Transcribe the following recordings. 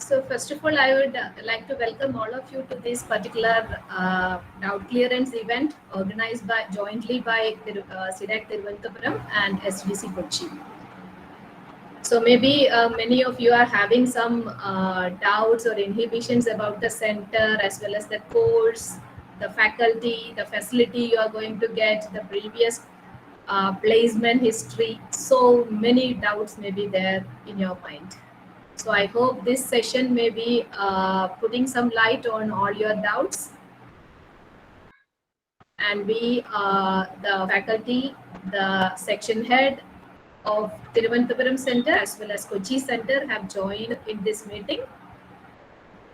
So first of all, I would like to welcome all of you to this particular doubt clearance event organized jointly by C-DAC Thiruvananthapuram and SDC Kochi. So maybe many of you are having some doubts or inhibitions about the center as well as the course, the faculty, the facility you are going to get, the previous placement history. So many doubts may be there in your mind. So I hope this session may be putting some light on all your doubts. And we, the faculty, the section head of Thiruvananthapuram Center as well as Kochi Center have joined in this meeting.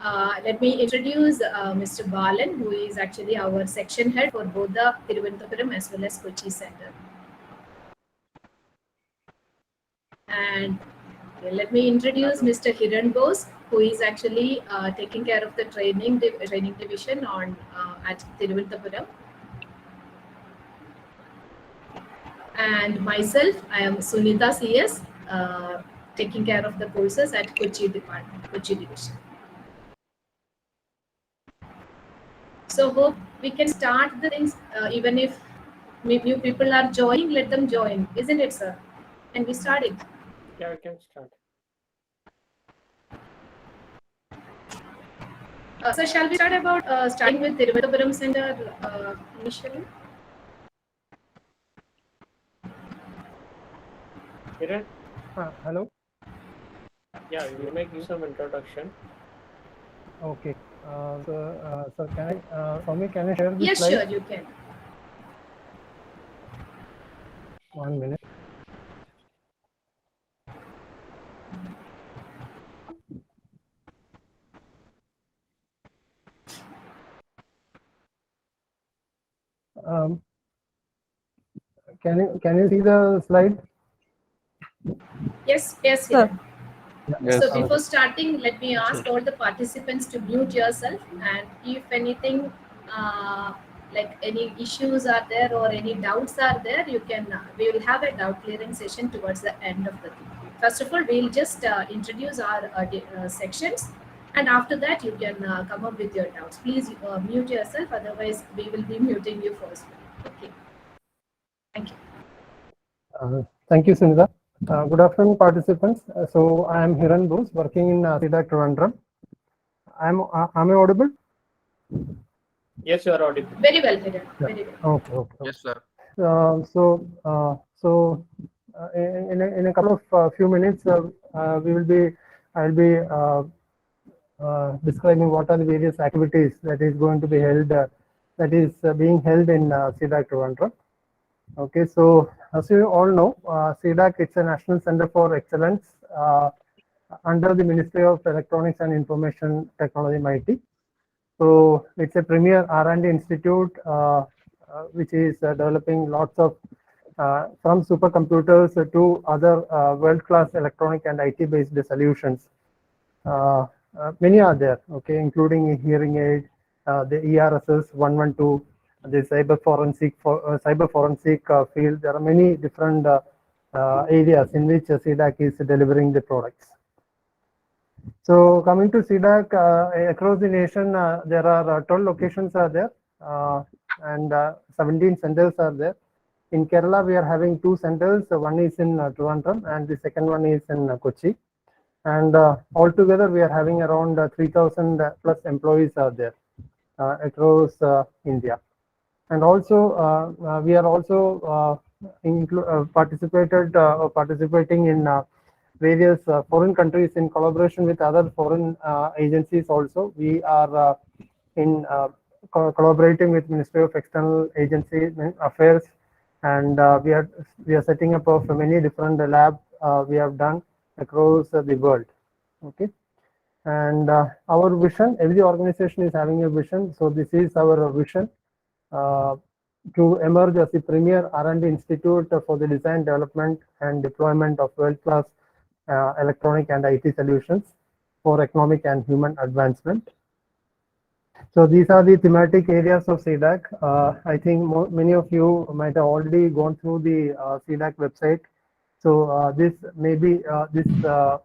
Let me introduce Mr. Balan, who is actually our section head for both the Thiruvananthapuram as well as Kochi Center. And let me introduce Mr. Hiran Bose, who is actually taking care of the training division on at Thiruvananthapuram. And myself, I am Sunita CS, taking care of the courses at Kochi department, Kochi division. So hope we can start the things, even if new people are joining, let them join, isn't it, sir? Can we start it? Yeah, we can start. So shall we start about starting with Thiruvananthapuram Center initially? Kiran? Hello? Yeah, you may give some introduction. Okay. So can I, Swami, can I share this Yes, slide? sure, you can. 1 minute. Can you see the slide? Yes, yes, Sir. yes. So before starting, let me ask all the participants to mute yourself, and if anything, like any issues are there or any doubts are there, you can. We will have a doubt clearing session towards the end of the thing. First of all, we'll just introduce our sections, and after that, you can come up with your doubts. Please mute yourself, otherwise we will be muting you first. Okay. Thank you. Thank you, Sunita. Good afternoon, participants. So I am Hiran Bose, working in CDAC Trivandrum. Am I audible? Yes, you are audible. Very well, Hiran. Very well. Okay. Yes, sir. In a couple of few minutes, I'll be describing what are the various activities that is going to be held, being held in CDAC Trivandrum. Okay, so as you all know, C-DAC, it's a National Center for Excellence under the Ministry of Electronics and Information Technology, MIT. So it's a premier R&D institute which is developing lots of from supercomputers to other world-class electronic and IT-based solutions. Many are there, okay, including a hearing aid, the ERSS 112. The cyber forensic field. There are many different areas in which C-DAC is delivering the products. So coming to C-DAC, across the nation, there are 12 locations are there, and 17 centers are there. In Kerala, we are having 2 centers. One is in Trivandrum, and the second one is in Kochi. And altogether, we are having around 3,000 plus employees are there across India. And also, we are also participating in various foreign countries in collaboration with other foreign agencies. Also, we are collaborating with Ministry of External Agency Affairs, and we are setting up of many different labs we have done across the world. Okay. And our vision, every organization is having a vision. So this is our vision. To emerge as a premier R&D institute for the design, development, and deployment of world-class electronic and IT solutions for economic and human advancement. So these are the thematic areas of C-DAC. I think many of you might have already gone through the C-DAC website. So this may be the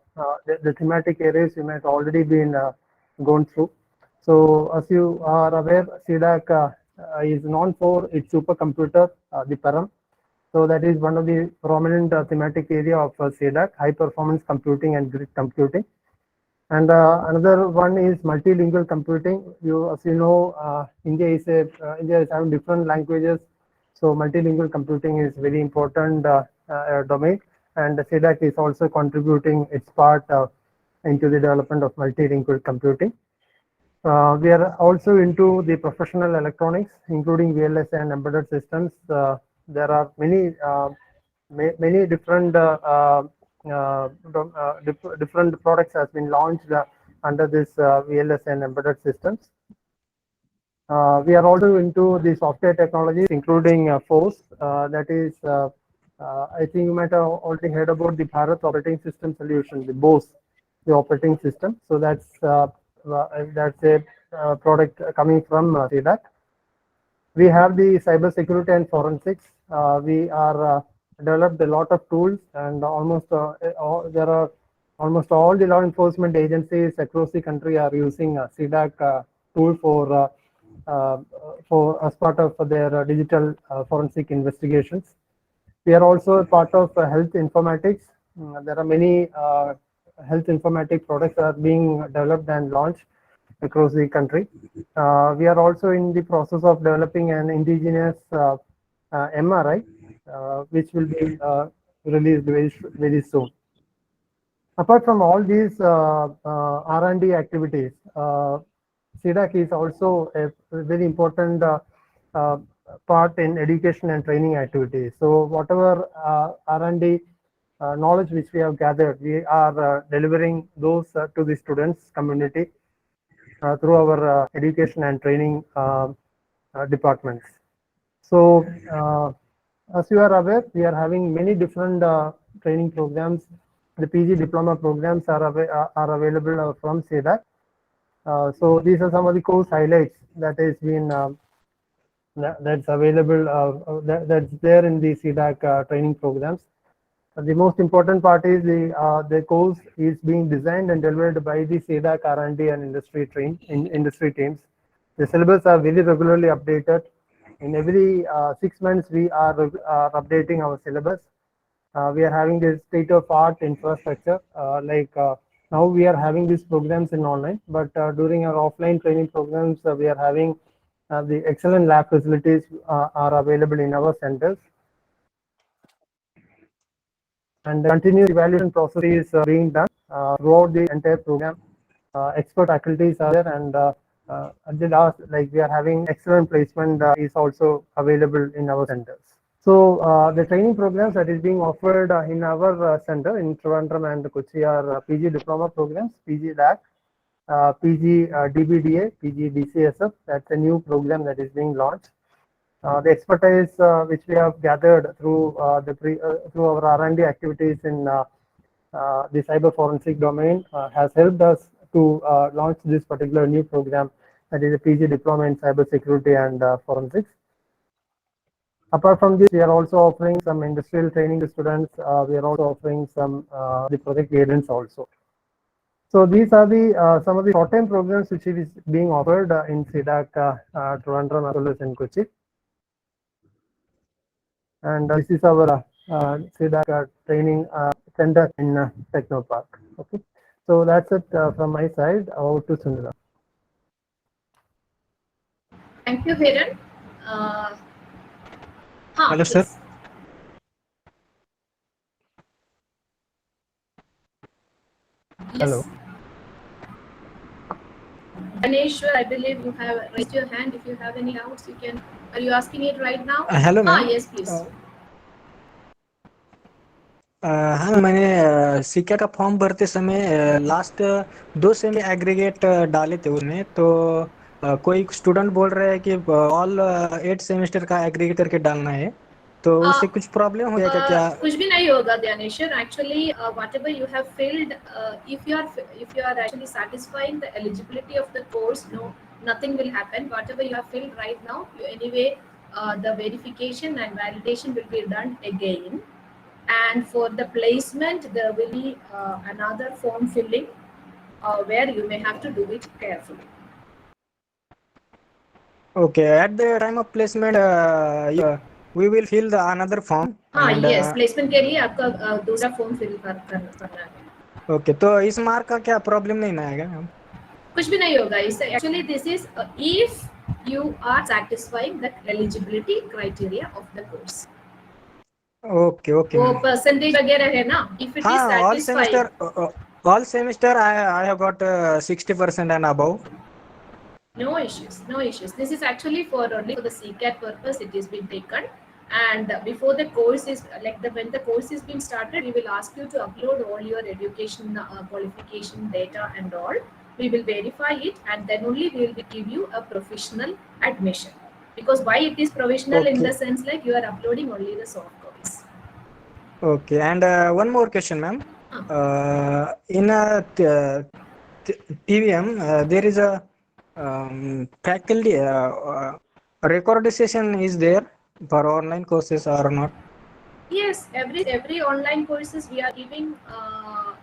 thematic areas you might already been gone through. So as you are aware, C-DAC is known for its supercomputer, the Param. So that is one of the prominent thematic area of C-DAC, high performance computing and grid computing. And another one is multilingual computing. As you know, India is having different languages. So multilingual computing is very important domain. And the C-DAC is also contributing its part into the development of multilingual computing. We are also into the professional electronics, including VLSI and embedded systems. There are many different different products has been launched under this VLSI and embedded systems. We are also into the software technologies, including FORCE. That is, I think you might have already heard about the Bharat operating system solution, the BOS, the operating system. So that's a product coming from C-DAC. We have the cybersecurity and forensics. We are developed a lot of tools, and there are almost all the law enforcement agencies across the country are using C-DAC tool for as part of their digital forensic investigations. We are also a part of health informatics. There are many health informatic products that are being developed and launched across the country. We are also in the process of developing an indigenous MRI, which will be released very soon. Apart from all these R&D activities, C-DAC is also a very important part in education and training activities. So whatever R&D knowledge which we have gathered, we are delivering those to the students community through our education and training departments. So as you are aware, we are having many different training programs. The PG Diploma programs are available from C-DAC. So these are some of the course highlights that is been that's available that's there in the C-DAC training programs. The most important part is the course is being designed and delivered by the C-DAC R&D and industry teams. The syllabus are very regularly updated. In every 6 months, we are updating our syllabus. We are having this state-of-art infrastructure. Now we are having these programs in online, but during our offline training programs, we are having the excellent lab facilities are available in our centers. And the continuous evaluation process is being done throughout the entire program. Expert faculties are there, and at the last, we are having excellent placement is also available in our centers. So the training programs that is being offered in our center in Trivandrum and Kochi are PG Diploma programs, PG DAC, PG DBDA, PG DCSF. That's a new program that is being launched. The expertise which we have gathered through through our R&D activities in the cyber forensic domain has helped us to launch this particular new program, that is a PG Diploma in cybersecurity and forensics. Apart from this, we are also offering some industrial training to students. We are also offering some the project guidance also. So these are the some of the short-term programs which is being offered in C-DAC Trivandrum as well as in Kochi. And this is our C-DAC training center in Techno Park. Okay, so that's it from my side. Over to Sundara. Thank you, Hiran. Hello, sir. Yes. Hello. Ganeshwar, I believe you have raised your hand. If you have any doubts, you can. Are you asking it right now? Hello, ma'am. Yes, please. हाँ, मैंने C K का form भरते समय last 2 same aggregate डाले थे उसमें, तो कोई स्टूडेंट बोल रहे हैं कि ऑल 8 सेमेस्टर का एग्रीगेट करके डालना है, तो उससे कुछ प्रॉब्लम हो जाएगा क्या? कुछ भी नहीं होगा Dhaneshwar. Actually, whatever you have filled, if you are actually satisfying the eligibility of the course, nothing will happen. Whatever you have filled right now, anyway, the verification and validation will be done again. And for the placement, there will be another form filling where you may have to do it carefully. Okay, at the time of placement, we will fill the another form. हाँ And yes, placement के लिए आपका दूसरा form fill करना है. Okay, तो इस mark का क्या प्रॉब्लम नहीं ना आएगा मैम? कुछ भी नहीं होगा इससे. Actually, this is if you are satisfying the eligibility criteria of the course. Okay okay वो मैम. परसेंटेज वगैरह है ना. If it is हाँ, satisfied. all semester I have got 60% and above. No issues, no issues. This is actually for only for the CCAT purpose. It is been taken, and before the course is when the course is being started, we will ask you to upload all your education qualification data and all. We will verify it, and then only we will give you a professional admission. Because why it is provisional in Okay. the sense like you are uploading only the soft copies. Okay, and one more question, ma'am. In TVM, there is a faculty record session is there for online courses or not? Yes, every online courses we are giving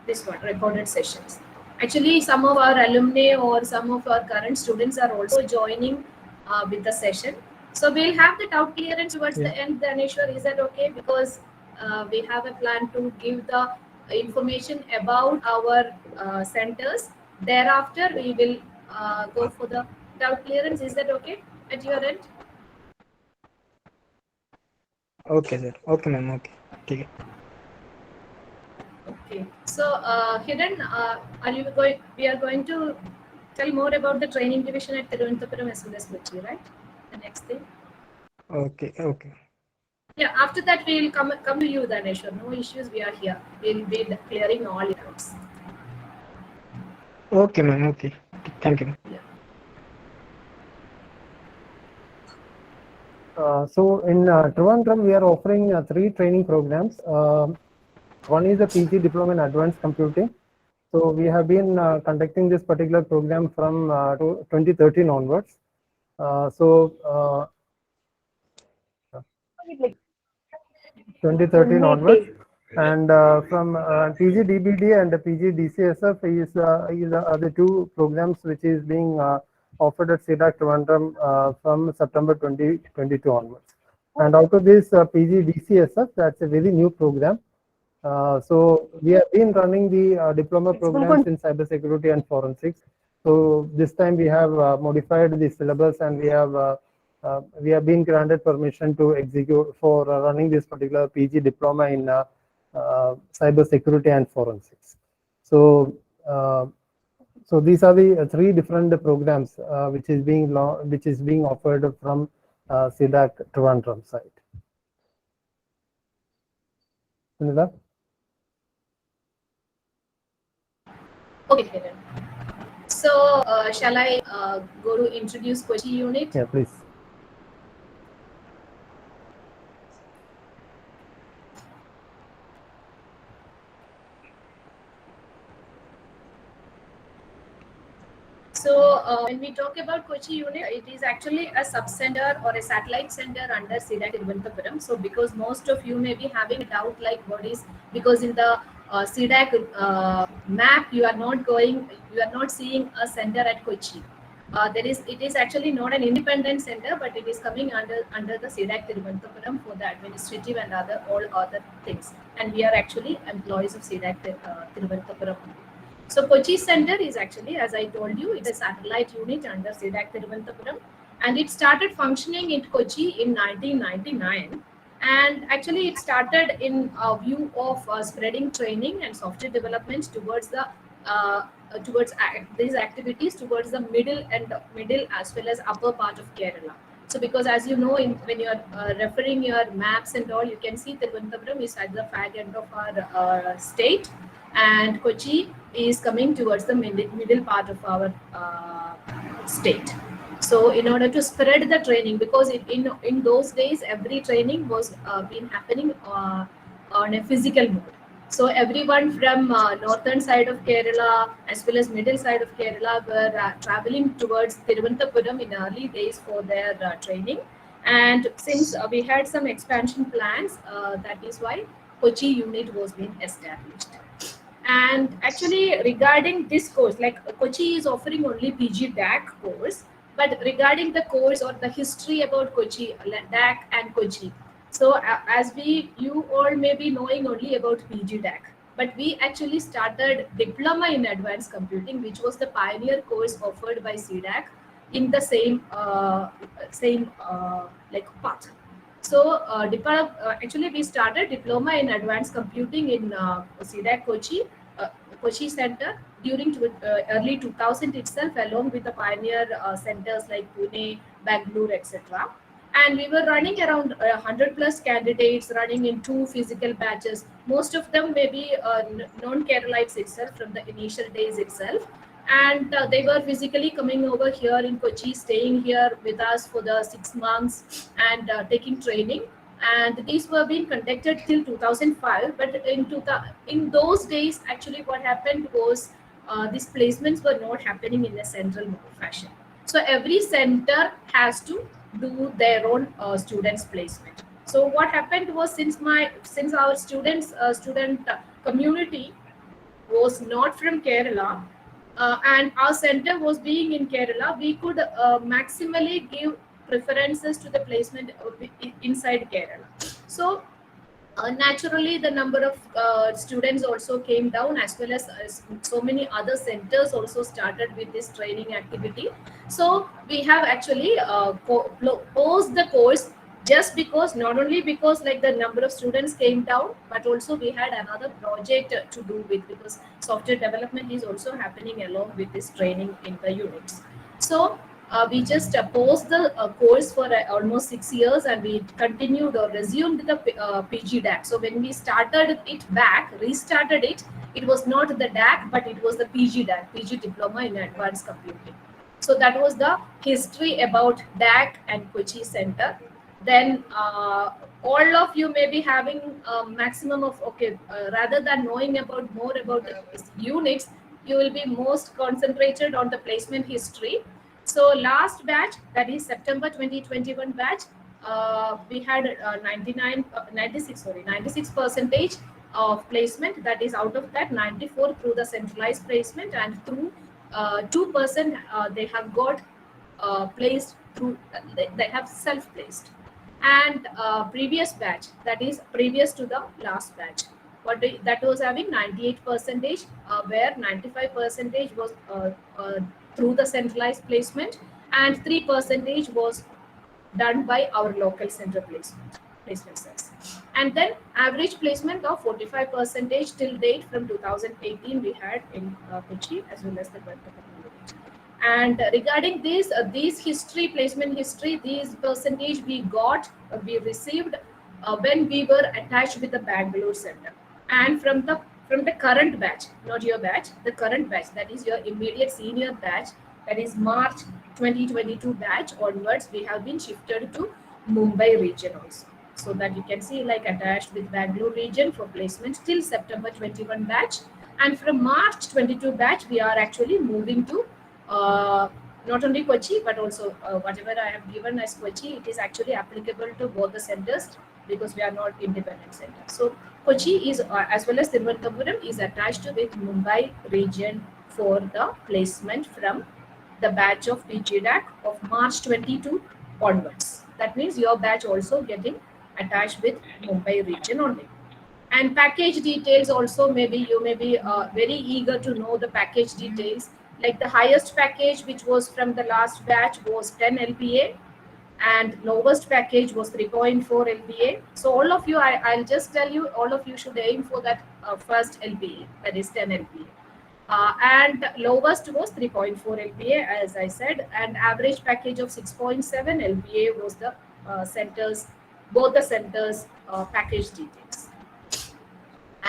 this one recorded sessions. Actually, some of our alumni or some of our current students are also joining with the session. So we'll have the doubt clearance towards the end. Daneshwar, is that okay? Because we have a plan to give the information about our centers. Thereafter, we will go for the doubt clearance. Is that okay at your end? Okay, sir. Okay, ma'am. Okay. Okay. Okay. So, Hiran, are you going? We are going to tell more about the training division at Thiruvananthapuram as well as Kochi, right? The next thing. Okay. Okay. Yeah. After that, we will come to you, Daneshwar. No issues. We are here. We'll be clearing all your doubts. Okay, ma'am. Okay. Thank you. Yeah. So in Trivandrum, we are offering 3 training programs. One is the PG Diploma in Advanced Computing. So we have been conducting this particular program from 2013 onwards. 2013 onwards, and from PG DBD and PG DCSF is the 2 programs which is being offered at CDAC Trivandrum from September 2022 onwards. And out of this PG DCSF, that's a very new program. So we have been running the diploma programs in cybersecurity and forensics. So this time we have modified the syllabus, and we have been granted permission to execute for running this particular PG diploma in cybersecurity and forensics. So so these are the 3 different programs which is being offered from CDAC Trivandrum side. Sunila? Okay, Hiran. So, shall I go to introduce Kochi unit? Yeah, please. So when we talk about Kochi unit, it is actually a sub-center or a satellite center under CDAC Thiruvananthapuram. So because most of you may be having a doubt like what is, because in the CDAC map you are not seeing a center at Kochi. It is actually not an independent center, but it is coming under the CDAC Thiruvananthapuram for the administrative and all other things. And we are actually employees of CDAC Thiruvananthapuram. So Kochi Center is actually, as I told you, it's a satellite unit under CDAC Thiruvananthapuram, and it started functioning in Kochi in 1999. And actually, it started in a view of spreading training and software development towards these activities towards the middle as well as upper part of Kerala. So because as you know, when you are referring your maps and all, you can see Thiruvananthapuram is at the fag end of our state, and Kochi is coming towards the middle part of our state. So in order to spread the training, because in those days every training was been happening on a physical mode. So everyone from northern side of Kerala as well as middle side of Kerala were traveling towards Thiruvananthapuram in early days for their training. And since we had some expansion plans, that is why Kochi unit was being established. And actually, regarding this course, like Kochi is offering only PG DAC course, but regarding the course or the history about Kochi, DAC and Kochi. So as you all may be knowing only about PG DAC, but we actually started Diploma in Advanced Computing, which was the pioneer course offered by CDAC in the same like path. So actually we started Diploma in Advanced Computing in CDAC Kochi, Kochi Center during early 2000 itself, along with the pioneer centers like Pune, Bangalore, etc. And we were running around 100 plus candidates running in 2 physical batches. Most of them may be non-Keralites itself from the initial days itself. And they were physically coming over here in Kochi, staying here with us for the 6 months and taking training. And these were being conducted till 2005. But in those days, actually what happened was these placements were not happening in a central fashion. So every center has to do their own students placement. So what happened was, since our student community was not from Kerala, and our center was being in Kerala, we could maximally give preferences to the placement inside Kerala. So naturally, the number of students also came down, as well as so many other centers also started with this training activity. So we have actually posed the course, just because, not only because like the number of students came down, but also we had another project to do with, because software development is also happening along with this training in the units. So we just posed the course for almost 6 years, and we continued or resumed the PG DAC. So when we started it back, restarted it, it was not the DAC, but it was the PG DAC, PG Diploma in Advanced Computing. So that was the history about DAC and Kochi Center. Then all of you may be having a maximum of, rather than knowing more about the units, you will be most concentrated on the placement history. So last batch, that is September 2021 batch, we had 96 percentage of placement. That is, out of that, 94 through the centralized placement, and through 2% they have got placed through, they have self-placed. And previous batch, that is previous to the last batch, that was having 98 percentage, where 95 percentage was through the centralized placement, and 3 percentage was done by our local center placement cells. And then average placement of 45 percentage till date from 2018 we had in Kochi, as well as the community. And regarding this placement history, these percentage we received when we were attached with the Bangalore center. And from the current batch, not your batch, the current batch, that is your immediate senior batch, that is March 2022 batch onwards, we have been shifted to Mumbai region also. So that you can see, like, attached with Bangalore region for placement till September 21 batch. And from March 22 batch, we are actually moving to not only Kochi, but also whatever I have given as Kochi, it is actually applicable to both the centers, because we are not independent centers. So Kochi is, as well as Thiruvananthapuram, is attached with Mumbai region for the placement from the batch of PG DAC of March 22 onwards. That means your batch also getting attached with Mumbai region only. And package details also, you may be very eager to know the package details. Like the highest package, which was from the last batch, was 10 LPA, and lowest package was 3.4 LPA. So all of you, I'll just tell you, all of you should aim for that first LPA, that is 10 LPA. And lowest was 3.4 LPA, as I said, and average package of 6.7 LPA was the both the centers package details.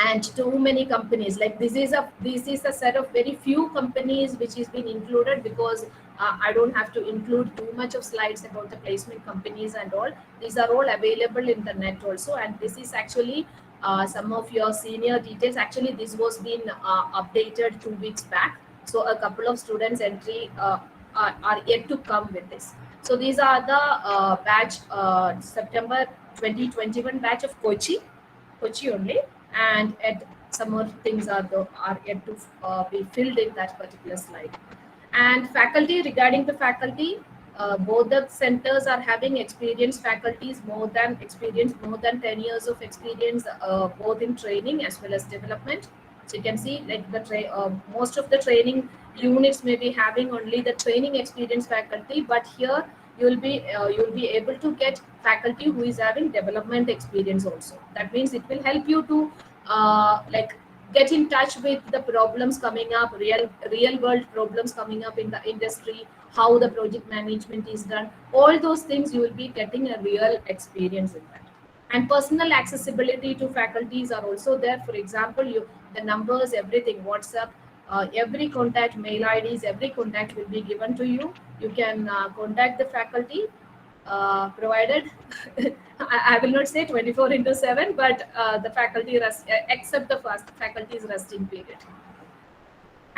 And too many companies, like this is a set of very few companies which is been included, because I don't have to include too much of slides about the placement companies and all. These are all available in the net also, and this is actually some of your senior details. Actually, this was been updated 2 weeks back, so a couple of students entry are yet to come with this. So these are the batch September 2021 batch of Kochi. Kochi only, and some more things are yet to be filled in that particular slide. And faculty, regarding the faculty, both the centers are having experienced faculties, more than 10 years of experience, both in training as well as development. So you can see like most of the training units may be having only the training experienced faculty, but here you'll be able to get faculty who is having development experience also. That means it will help you to like get in touch with the problems coming up, real world problems coming up in the industry, how the project management is done. All those things you will be getting a real experience in that. And personal accessibility to faculties are also there. For example, the numbers, everything, WhatsApp, every contact, mail IDs, every contact will be given to you. You can contact the faculty, provided I will not say 24/7, but the faculty except the faculty's resting period.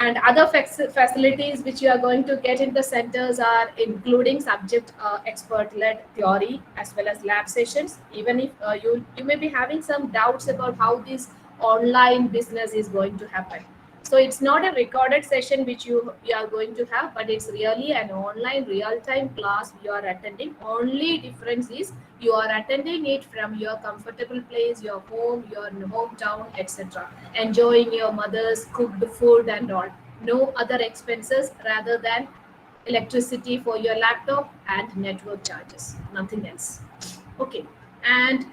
And other facilities which you are going to get in the centers are including subject expert-led theory as well as lab sessions. Even if you may be having some doubts about how this online business is going to happen. So it's not a recorded session which you are going to have, but it's really an online real-time class you are attending. Only difference is you are attending it from your comfortable place, your home, your hometown, etc. Enjoying your mother's cooked food and all. No other expenses rather than electricity for your laptop and network charges. Nothing else. Okay. And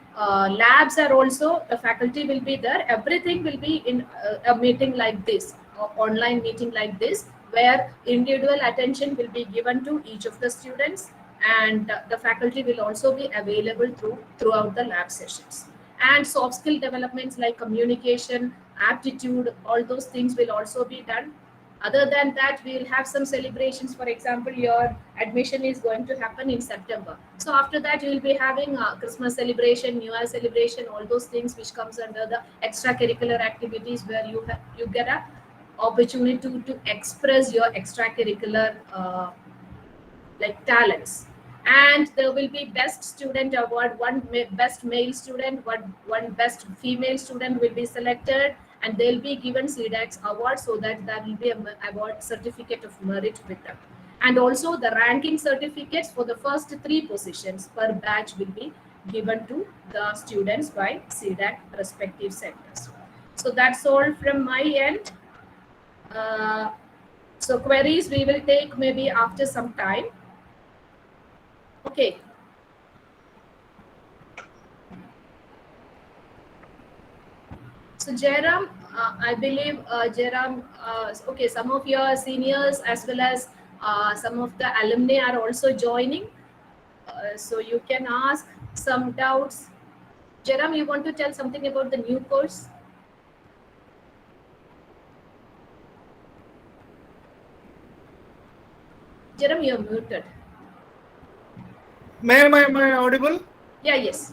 labs are also, the faculty will be there. Everything will be in a meeting like this, online meeting like this, where individual attention will be given to each of the students, and the faculty will also be available throughout the lab sessions. And soft skill developments like communication, aptitude, all those things will also be done. Other than that, we will have some celebrations. For example, your admission is going to happen in September. So after that, you will be having a Christmas celebration, New Year celebration, all those things which comes under the extracurricular activities, where you get a opportunity to express your extracurricular like talents. And there will be best student award, best male student, one best female student will be selected, and they'll be given C-DAC award, so that there will be a award certificate of merit with them. And also the ranking certificates for the first 3 positions per batch will be given to the students by C-DAC respective centers. So that's all from my end. So queries we will take maybe after some time. Okay. So Jairam, I believe Jairam, okay, some of your seniors as well as some of the alumni are also joining. So you can ask some doubts. Jairam, you want to tell something about the new course? Jairam, you're muted. Am I audible? Yeah, yes.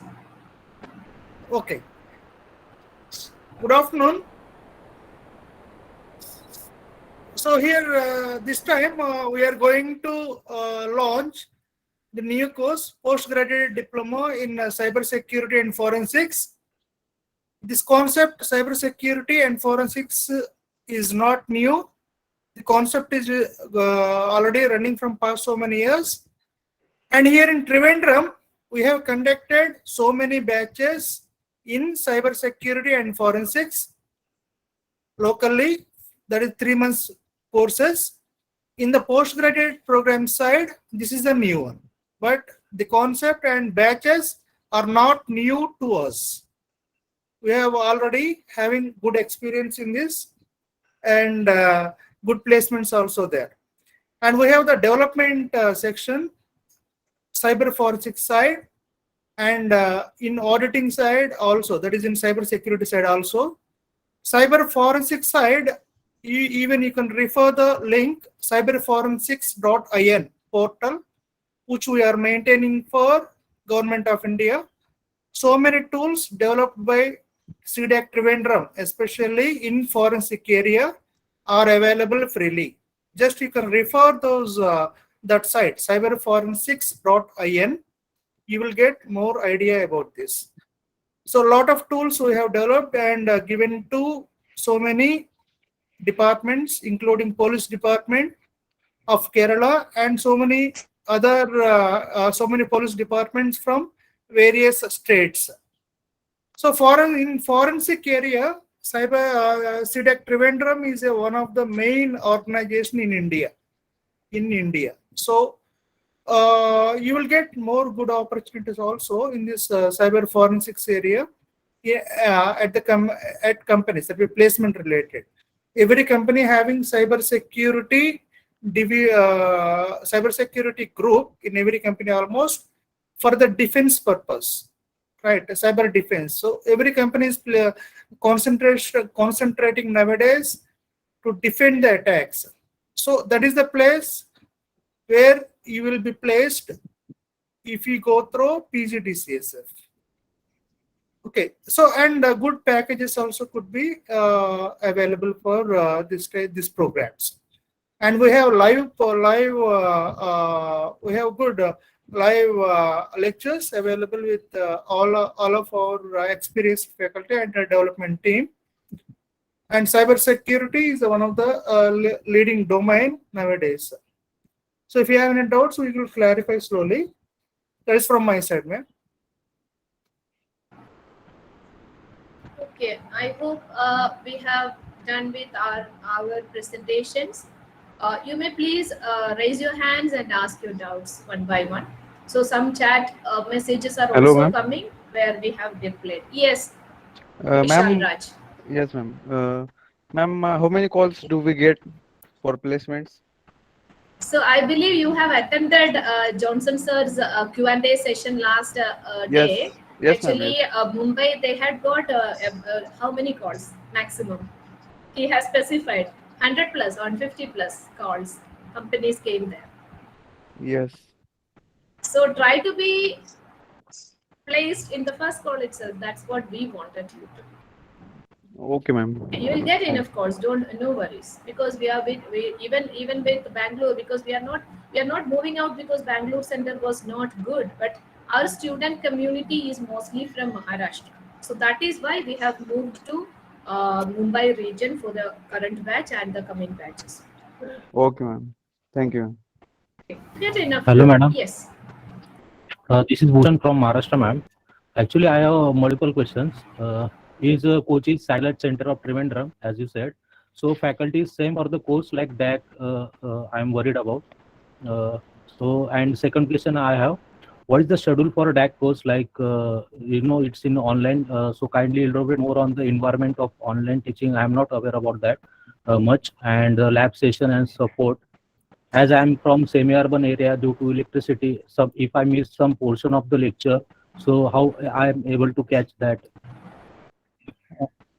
Okay. Good afternoon. So here this time we are going to launch the new course, postgraduate diploma in cybersecurity and forensics. This concept, cybersecurity and forensics, is not new. The concept is already running from past so many years. And here in Trivandrum, we have conducted so many batches in cybersecurity and forensics locally. That is 3 months courses. In the postgraduate program side, this is a new one. But the concept and batches are not new to us. We have already having good experience in this, and good placements also there. And we have the development section, cyber forensics side, and in auditing side also, that is in cyber security side also. Cyber forensics side, even you can refer the link cyberforensics.in portal, which we are maintaining for Government of India. So many tools developed by C-DAC Trivandrum, especially in forensic area, are available freely. Just you can refer those that site, cyberforensics.in. You will get more idea about this. So a lot of tools we have developed and given to so many departments, including police department of Kerala and so many other so many police departments from various states. So in forensic area, CDAC Trivandrum is one of the main organization in India. So you will get more good opportunities also in this cyber forensics area at companies that be placement related. Every company having cybersecurity group in every company almost for the defense purpose, right? Cyber defense. So every company is concentrating nowadays to defend the attacks. So that is the place where you will be placed if you go through PG DCSF. Okay, so and good packages also could be available for this programs, and we have we have good live lectures available with all of our experienced faculty and development team. And cybersecurity is one of the leading domain nowadays. So if you have any doubts, we will clarify slowly. That is from my side, ma'am. Okay, I hope we have done with our presentations. You may please raise your hands and ask your doubts one by one. So some chat messages are Hello, also ma'am. coming where we have displayed. Yes, Ma'am. Vishal Raj. Yes, ma'am. Ma'am, how many calls do we get for placements? So I believe you have attended Johnson sir's Q&A session last day. Yes, Actually, Mumbai, they had got how many calls maximum? He has specified 100 plus, 150 plus calls. Companies came there. Yes. So try to be placed in the first call itself. That's what we wanted you to. Okay, ma'am. You will get enough calls. No worries, because we are even with Bangalore, because we are not moving out because Bangalore center was not good, but our student community is mostly from Maharashtra. So that is why we have moved to Mumbai region for the current batch and the coming batches. Okay, ma'am. Thank you. Get enough. Hello, madam. Yes. This is Bhushan from Maharashtra, ma'am. Actually, I have multiple questions. Is Kochi satellite center of Trivandrum, as you said? So faculty is same for the course like that. I'm worried about. And second question I have, what is the schedule for a DAC course? Like it's in online. So kindly elaborate more on the environment of online teaching. I'm not aware about that much, and lab session and support. As I'm from semi-urban area, due to electricity, if I miss some portion of the lecture, so how I'm able to catch that?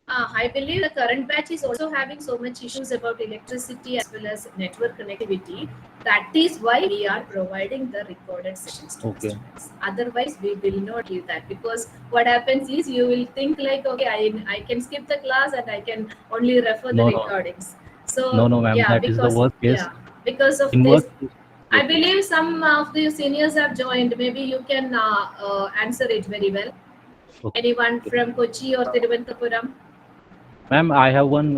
I believe the current batch is also having so much issues about electricity as well as network connectivity. That is why we are providing the recorded sessions to the students. Otherwise, we will not give that, because what happens is you will think like, okay, I can skip the class and I can only refer the recordings. So no, ma'am, yeah, that is the worst case. Yeah, because of this, I believe some of the seniors have joined. Maybe you can answer it very well. Okay. Anyone from Kochi or Thiruvananthapuram? Ma'am, I have one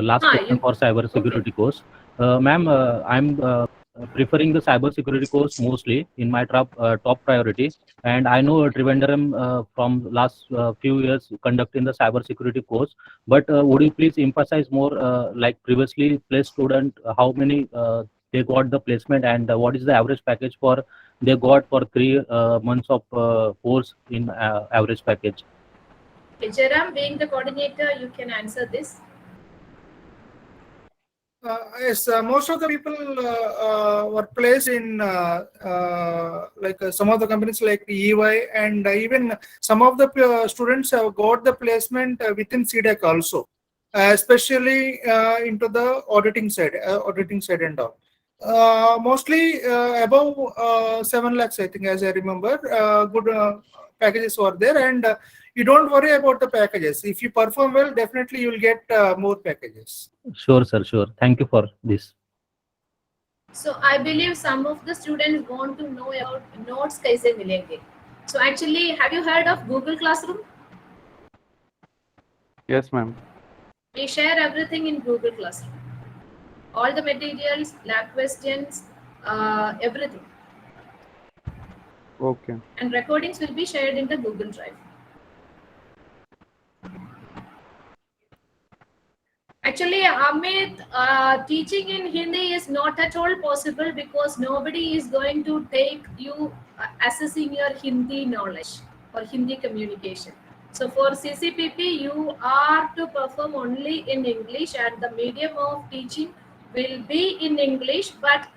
last question for cyber security course. Ma'am, I'm preferring the cyber security course mostly in my top priority, and I know Trivandrum from last few years conducting the cyber security course. But would you please emphasize more, like previously placed student, how many they got the placement, and what is the average package for they got for 3 months of course in average package? Jaram, being the coordinator, you can answer this. Yes, most of the people were placed in like some of the companies like EY, and even some of the students have got the placement within C-DAC also, especially into the auditing side and all. Mostly above 7 lakhs, I think, as I remember. Good packages were there, and you don't worry about the packages. If you perform well, definitely you will get more packages. Sure, sir. Sure. Thank you for this. So I believe some of the students want to know about notes kaise milenge. So actually, have you heard of Google Classroom? Yes, ma'am. We share everything in Google Classroom. All the materials, lab questions, everything. Okay. And recordings will be shared in the Google Drive. Actually, Amit, teaching in Hindi is not at all possible because nobody is going to take you assessing your Hindi knowledge or Hindi communication. So for CCPP, you are to perform only in English and the medium of teaching will be in English, but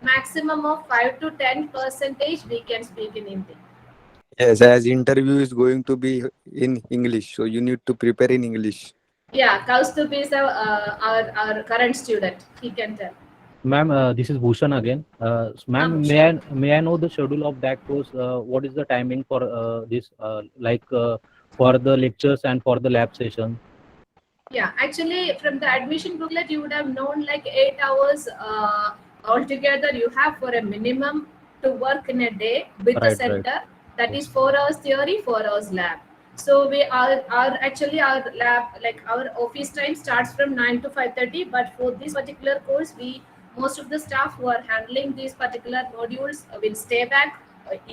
maximum of 5 to 10% we can speak in Hindi. Yes, as interview is going to be in English, so you need to prepare in English. Yeah, Kaustubh is our current student. He can tell. Ma'am, this is Bhushan again. Ma'am, Bhushan. may I know the schedule of that course? What is the timing for this, for the lectures and for the lab session? Yeah, actually, from the admission booklet, you would have known like 8 hours altogether you have for a minimum to work in a day with the Right, right. center. That Yes. is 4 hours theory, 4 hours lab. So we are actually our lab, like our office time starts from 9 to 5:30. But for this particular course, most of the staff who are handling these particular modules will stay back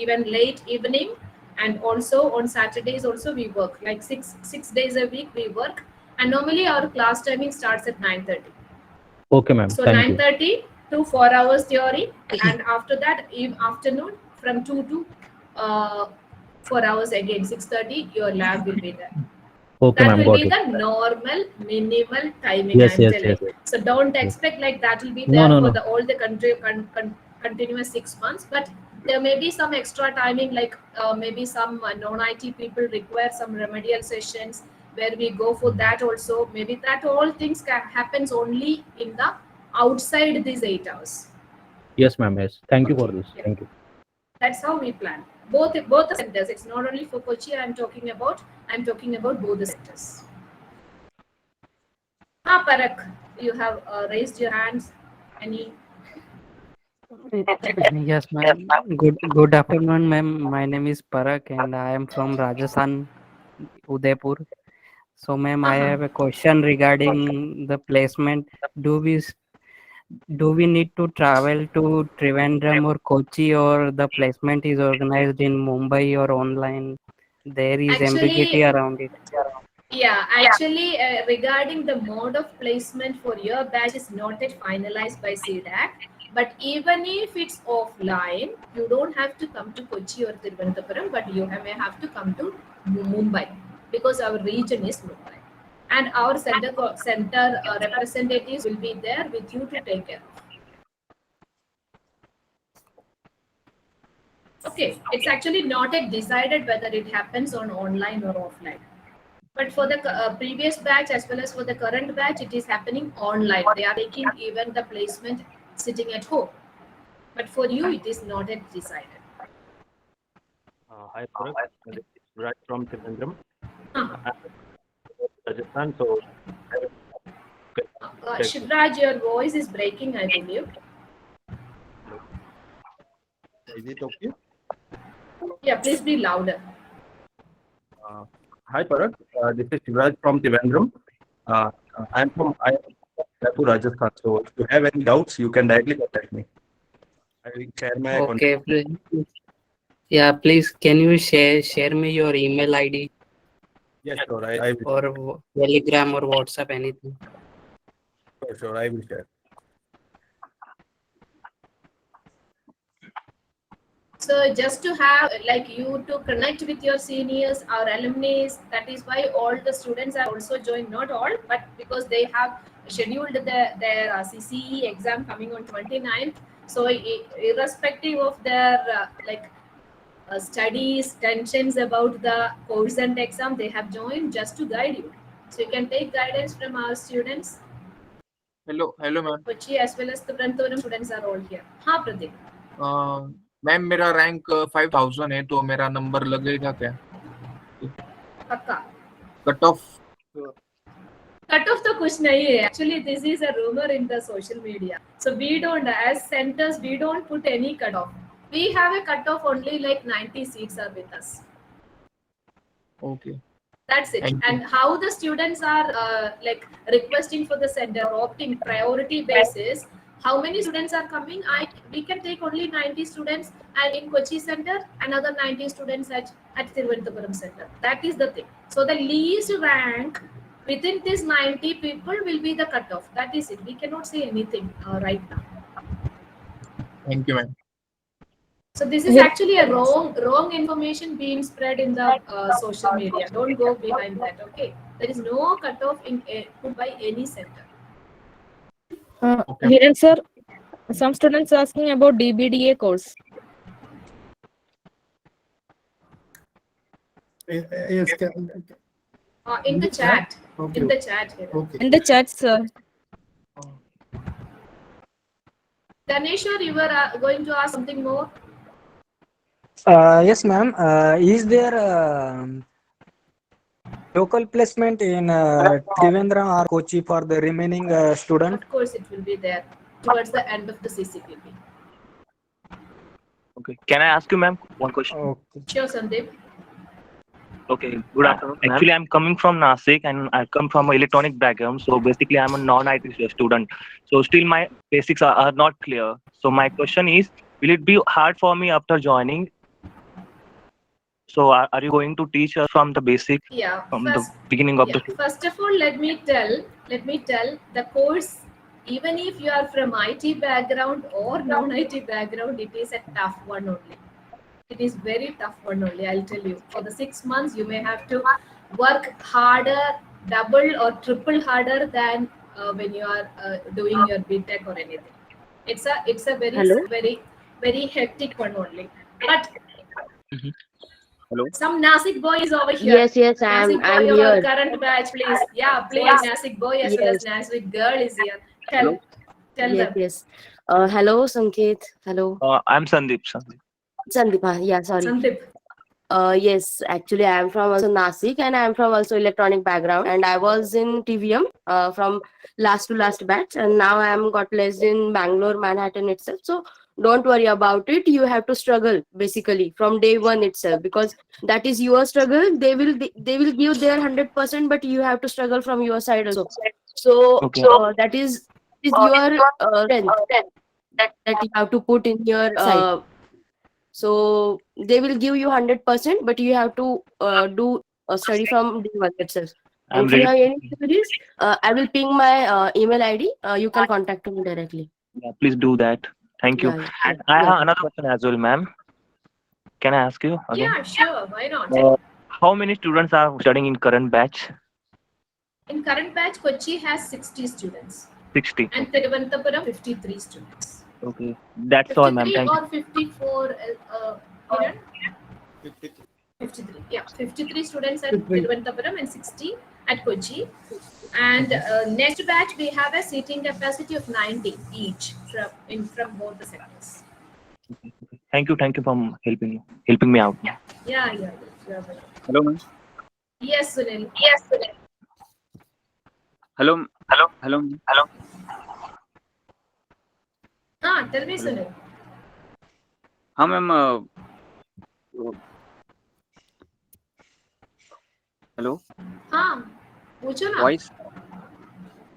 even late evening, and also on Saturdays also we work like six days a week we work, and normally our class timing starts at 9:30. Okay, ma'am. So Thank you. 9:30 to 4 hours theory, and after that afternoon from 2 to 4 hours again 6:30 your lab will be there. Okay, That ma'am. will Got be it. the normal minimal timing. Yes, I'm yes, telling. yes, yes. So don't Yes. expect like that will be No, there no, for no. the all the country continuous 6 months, but there may be some extra timing, like maybe some non-IT people require some remedial sessions where we go for that also. Maybe that all things happens only in the outside these 8 hours. Yes, ma'am. Yes. Thank you for this. Yeah. Thank you. That's how we plan. Both the centers. It's not only for Kochi. I'm talking about both the centers. Parak, you have raised your hands. Any? Yes, ma'am. Good afternoon, ma'am. My name is Parak and I am from Rajasthan, Udaipur. So, ma'am, I have a question regarding the placement. Do we s- do we need to travel to Trivandrum or Kochi, or the placement is organized in Mumbai or online? There is ambiguity Actually, around it. regarding the mode of placement for your batch is not yet finalized by CDAC. But even if it's offline, you don't have to come to Kochi or Thiruvananthapuram, but you may have to come to Mumbai because our region is Mumbai, and our center representatives will be there with you to take care of. Okay, it's actually not yet decided whether it happens on online or offline. But for the previous batch as well as for the current batch, it is happening online. They are taking even the placement sitting at home. But for you, it is not yet decided. Hi, Parag. This is Raj from Trivandrum, Uh-huh. Rajasthan. So, Shivraj, your voice is breaking, I believe. is it okay? Yeah, please be louder. Hi, Parag. This is Shivraj from Trivandrum. I'm from Jaipur, Rajasthan. So, if you have any doubts, you can directly contact me. I will share my contact. Okay, please. Yeah, please. Can you share me your email ID Yes, sure. I will. or Telegram or WhatsApp, anything? Sure, I will share. So just to have like you to connect with your seniors, our alumni, that is why all the students are also joined, not all, but because they have scheduled their CCE exam coming on 29th. So irrespective of their studies, tensions about the course and exam, they have joined just to guide you. So you can take guidance from our students. Hello, ma'am. Kochi as well as the Trivandrum students are all here. हाँ Pradeep. Ma'am मेरा rank 5000 है तो मेरा number लगेगा क्या? पक्का. Cut off तो कुछ नहीं है. Actually, this is a rumor in the social media. So we don't, as centers, we don't put any cutoff. We have a cutoff only like 90 seats are with us. Okay. That's it. Thank you. And how the students are like requesting for the center, opting priority basis. How many students are coming? We can take only 90 students and in Kochi center, another 90 students at Thiruvananthapuram center. That is the thing. So the least rank within this 90 people will be the cutoff. That is it. We cannot say anything right now. Thank you, ma'am. So this is actually a wrong information being spread in the social media. Don't go behind that. Okay, there is no cutoff put by any center. Here, sir, some students asking about DBDA course. Yes. In the chat. Okay. In the chat here. Okay. In the chat, sir. Ganeshwar, you were going to ask something more? Yes, ma'am. Is there local placement in Trivandrum or Kochi for the remaining student? Of course, it will be there towards the end of the CCPP. Okay. Can I ask you, ma'am, one question? Okay. Sure, Sandeep. Okay. Good afternoon. Actually, I'm coming from Nasik and I come from an electronic background. So basically, I'm a non-IT student. So still my basics are not clear. So my question is, will it be hard for me after joining? So are you going to teach us from the basic, from the beginning of the? First of all, let me tell the course. Even if you are from IT background or non-IT background, it is a tough one only. It is very tough one only. I'll tell you. For the 6 months, you may have to work harder, double or triple harder than when you are doing your BTech or anything. It's a very hectic one only. But. Hello. Some Nasik boy is over here. Yes, I'm your here. current batch, please. Yeah, please. Nasik boy as well as Nasik girl is here. Tell them. Yes. Hello, Sanket. Hello. I'm Sandeep. Sandeep. Yeah, sorry. Sandeep. Yes, actually, I am from also Nasik and I am from also electronic background. And I was in TVM from last to last batch. And now I am got placed in Bangalore, Manhattan itself. So don't worry about it. You have to struggle basically from day one itself, because that is your struggle. They will give their 100%, but you have to struggle from your side also. So Okay. that is your strength that you have to put in your side. So they will give you 100%, but you have to do a study from day one itself. And if you have any queries, I will ping my email ID. You can contact me directly. Yeah, please do that. Thank you. And I have another question as well, ma'am. Can I ask you again? Yeah, sure. Why not? How many students are studying in current batch? In current batch, Kochi has 60 students. 60. And Thiruvananthapuram, 53 students. Okay. That's all, ma'am. Thank you. Or 54, Kiran? 53. Yeah, 53 students at Trivandrum and 60 at Kochi. And next batch, we have a seating capacity of 90 each from both the sectors. Thank you for helping me out. Yeah. Hello, ma'am. Yes, Sunil. Hello. Tell me, Sunil. हाँ ma'am hello हाँ पूछो ना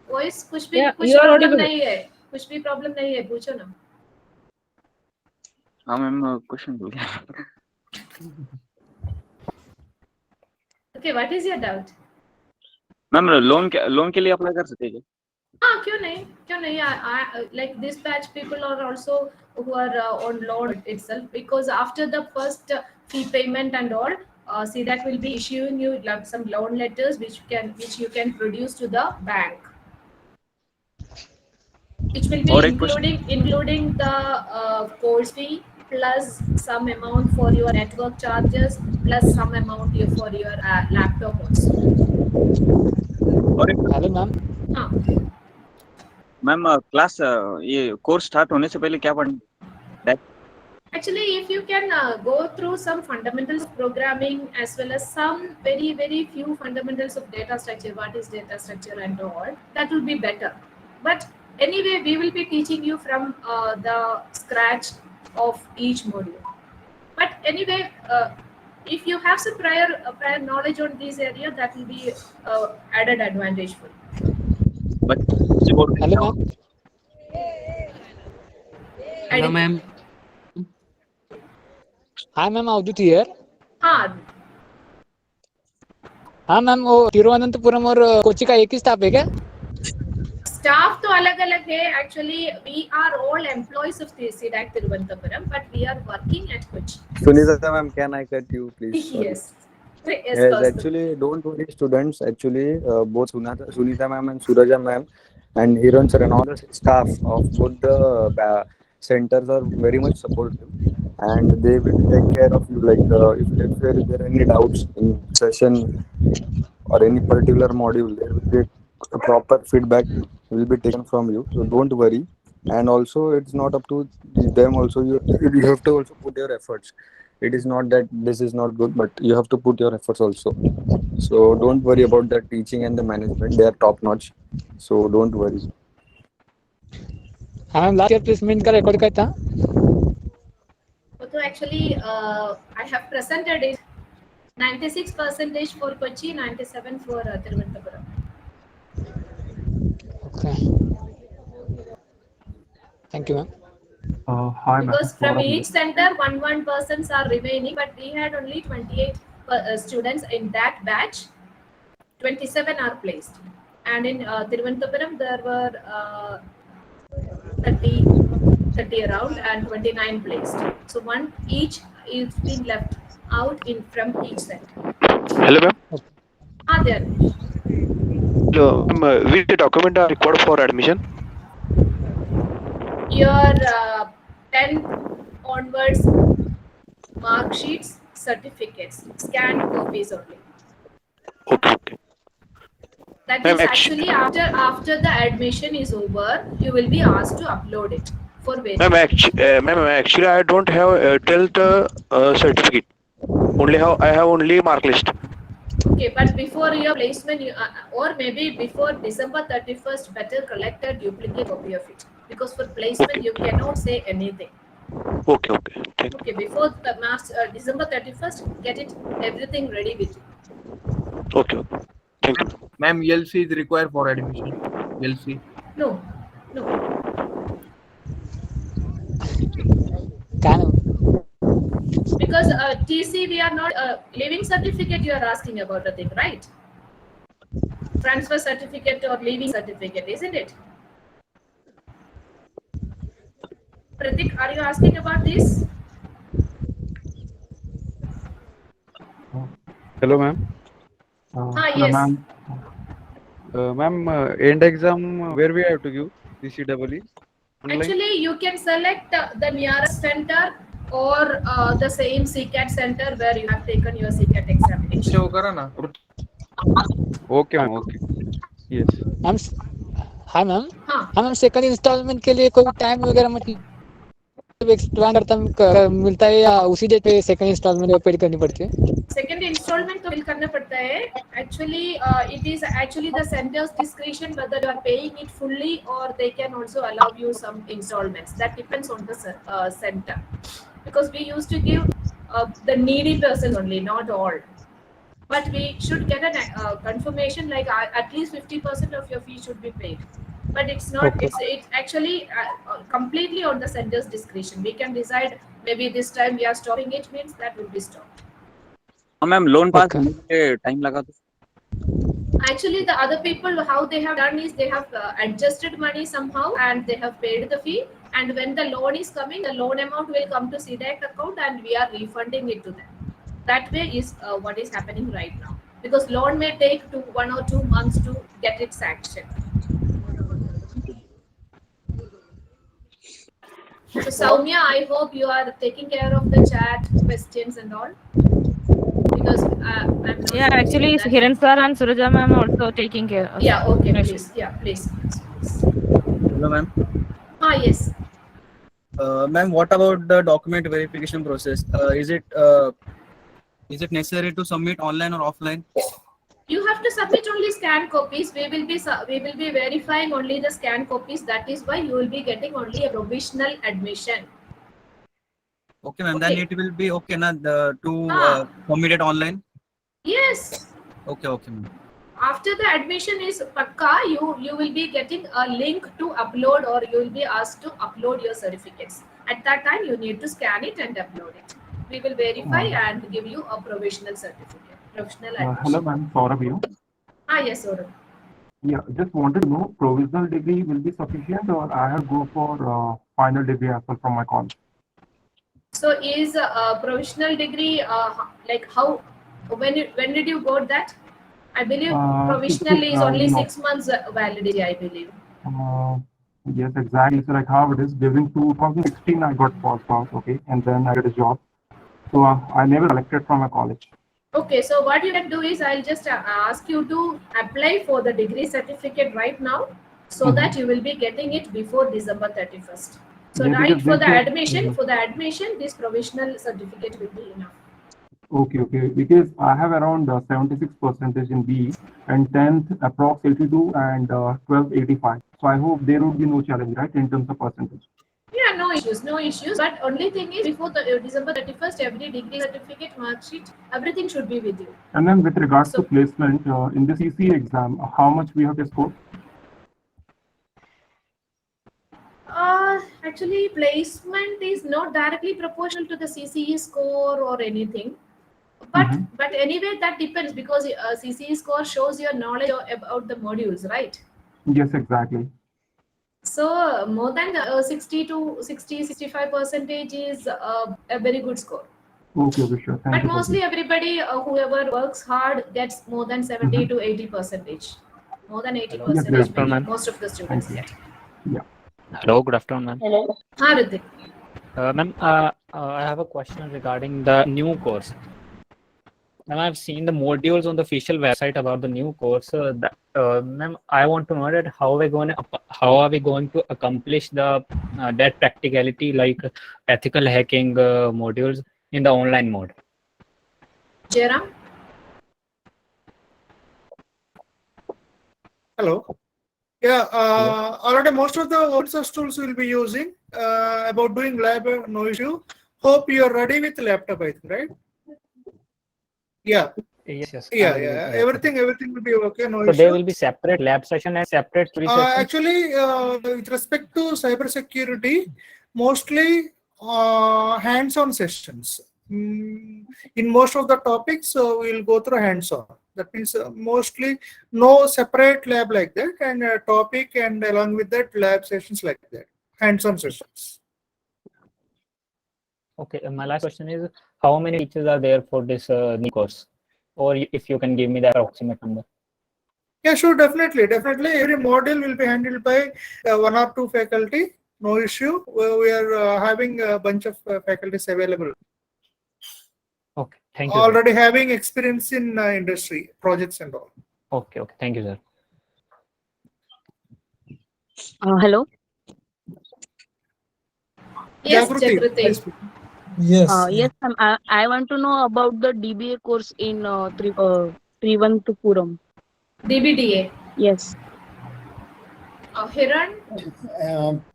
voice कुछ भी problem नहीं है पूछो ना हाँ मैम क्वेश्चन भूल गया okay what is your doubt ma'am loan के लिए अप्लाई कर सकते हैं हाँ क्यों नहीं like this batch people are also who are on loan itself, because after the first fee payment and all, CDAC will be issuing you some loan letters which you can produce to the bank, which will be including the course fee plus some amount for your network charges plus some amount for your laptop also. Hello ma'am ma'am class ये course start होने से पहले क्या पढ़ना? Actually, if you can go through some fundamentals of programming as well as some very few fundamentals of data structure, what is data structure and all, that will be better. But anyway, we will be teaching you from the scratch of each module. But anyway, if you have some prior knowledge on this area, that will be added advantage for you. Hello, ma'am. Hello, ma'am. Hi, ma'am. Avdut here. हाँ हाँ ma'am, वो तिरुवनंतपुरम और कोची का एक ही staff है क्या? Staff तो अलग अलग है. Actually, we are all employees of the CDAC Thiruvananthapuram, but we are working at Kochi. Sunita ma'am, can I cut you, please? Sorry. Yes. Yes, Yes, personal. actually, don't worry, students. Actually, both Sunita ma'am and Suraja ma'am and Hiran sir and all the staff of both the centers are very much supportive, and they will take care of you. Like if there are any doubts in session or any particular module, there will be a proper feedback will be taken from you. So don't worry. And also, it's not up to them. Also, you have to also put your efforts. It is not that this is not good, but you have to put your efforts also. So don't worry about the teaching and the management. They are top notch. So don't worry. हाँ ma'am, last year placement का record क्या था? So actually, I have presented it. 96% for Kochi, 97 for Thiruvananthapuram. Okay. Thank you, ma'am. Hi, Because from each center, one persons are remaining, but we had only 28 students in that batch. 27 are placed, and in Thiruvananthapuram there were 30 around and 29 placed. So one each is being left out from each center. Hello, ma'am. There. Hello, ma'am. Which document are required for admission? Your 10 onwards mark sheets, certificates, scanned copies only. Okay. That Ma'am, is actually after the admission is over, you will be asked to upload it for verification. Ma'am, actually, I don't have 12th certificate. I have only mark list. Okay, but before your placement, or maybe before December 31st, better collect a duplicate copy of it. Because for placement, you cannot say anything. Okay. Okay, before the December 31st, get it everything ready with you. Okay. Thank you. Ma'am, LC is required for admission. LC. No. Because TC, we are not leaving certificate. You are asking about the thing, right? Transfer certificate or leaving certificate, isn't it? Pratik, are you asking about this? Hello, ma'am. Yes. Ma'am, end exam, where we have to give the CEE? Actually, you can select the nearest center or the same CCAT center where you have taken your CCAT examination. Okay, ma'am. Okay. Yes. Ma'am, हाँ ma'am, second instalment के लिए कोई time वगैरह मतलब expand मिलता है या उसी डेट पे सेकंड इंस्टॉलमेंट पेड करनी पड़ती है? सेकंड इंस्टॉलमेंट तो बिल करना पड़ता है. Actually, it is actually the center's discretion whether you are paying it fully or they can also allow you some installments. That depends on the center. Because we used to give the needy person only, not all. But we should get a confirmation like at least 50% of your fee should be paid. But it's not. Okay. It's actually completely on the center's discretion. We can decide maybe this time we are stopping it, means that will be stopped. Ma'am loan pass होने के time लगा तो Actually, the other people, how they have done is they have adjusted money somehow and they have paid the fee. And when the loan is coming, the loan amount will come to C-DAC account and we are refunding it to them. That way is what is happening right now. Because loan may take 1 or 2 months to get it sanctioned. So Soumya, I hope you are taking care of the chat questions and all. Because I'm not actually Hiran sir and Suraja ma'am also taking care of. Yeah, okay, please. Yeah, please. Hello, ma'am. Yes. Ma'am, what about the document verification process? Is it necessary to submit online or offline? You have to submit only scanned copies. We will be verifying only the scanned copies. That is why you will be getting only a provisional admission. Okay, ma'am. Then Okay. it will be okay, na, to submit it online. Yes. Okay, okay, ma'am. After the admission is pakka, you will be getting a link to upload, or you will be asked to upload your certificates. At that time, you need to scan it and upload it. We will verify and give you a provisional certificate, provisional admission. Hello, ma'am. Saurabh here. Yes, Saurabh. Yeah, just wanted to know, provisional degree will be sufficient, or I have to go for final degree as well from my college? So is a provisional degree like how? When did you got that? I believe provisional is only no. 6 months validity, I believe. Yes, exactly. So like how it is, during 2016, I got passed out, okay, and then I got a job. So I never selected from a college. Okay, so what you can do is I'll just ask you to apply for the degree certificate right now, so that you will be getting it before December 31st. So Yeah, right because for they the said- admission, this provisional certificate will be enough. Okay, because I have around 76% in BE and 10th approx 82 and 12th 85. So I hope there would be no challenge, right, in terms of percentage. Yeah, no issues. But only thing is, before the December 31st, every degree certificate, mark sheet, everything should be with you. And then with regards to placement in the CC exam, how much we have to score? Actually, placement is not directly proportional to the CCE score or anything. But anyway, that depends, because CCE score shows your knowledge about the modules, right? Yes, exactly. So more than 60 to 65 percentage is a very good score. Okay, sure. Thank But you for mostly this. everybody whoever works hard gets more than 70 to 80 percentage. More than 80 Yes, percentage, yes, many, ma'am. most of the students Thank you. get. Yeah. Hello, good afternoon, ma'am. Hello. Hi, Ritik. Ma'am, I have a question regarding the new course. Now, I've seen the modules on the official website about the new course. Ma'am, I want to know that how are we going to accomplish the that practicality, like ethical hacking modules in the online mode? Jairam? Hello. Yeah, already most of the open source tools we'll be using about doing lab, no issue. Hope you are ready with laptop, I think, right? Yeah. Yes. Yeah. Everything will be okay. No So issue. there will be separate lab session and separate research. Actually, with respect to cybersecurity, mostly hands-on sessions. In most of the topics, we'll go through hands-on. That means mostly no separate lab like that, and topic, and along with that lab sessions like that, hands-on sessions. Okay, my last question is, how many teachers are there for this new course? Or if you can give me the approximate number. Yeah, sure, definitely. Every module will be handled by 1 or 2 faculty. No issue. We are having a bunch of faculties available. Okay, thank you. Already having experience in industry projects and all. Okay, thank you, sir. Hello. Yes, Jagruti. Jagruti. Yes. Yes, ma'am. I want to know about the DBA course in Trivandrum. DBDA. Yes. Hiran?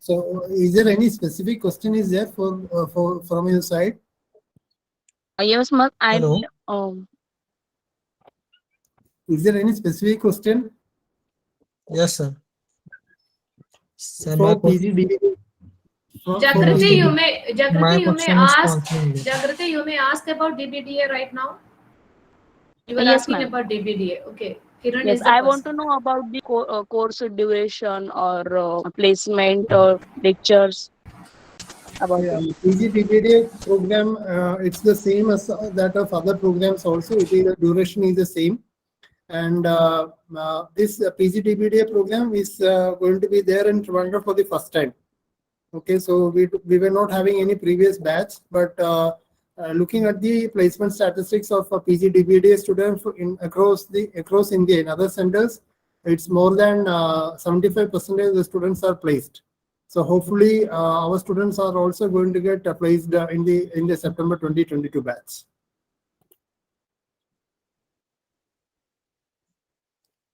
So, is there any specific question is there for from your side? Yes, ma'am. Hello? Is there any specific question? Yes, sir. For PGD. Jagrati, you may question you may ask about DBDA right now. You were Yes, asking ma'am. about DBDA. Okay. Hiran Yes, is the I person. want to know about the course duration or placement or lectures. About Yeah, it. PGDPD program, it's the same as that of other programs also. The duration is the same. And this PGDPD program is going to be there in Trivandrum for the first time. Okay, so we were not having any previous batch, but looking at the placement statistics of PGDPD students across India in other centers, it's more than 75% of the students are placed. So hopefully our students are also going to get placed in the September 2022 batch.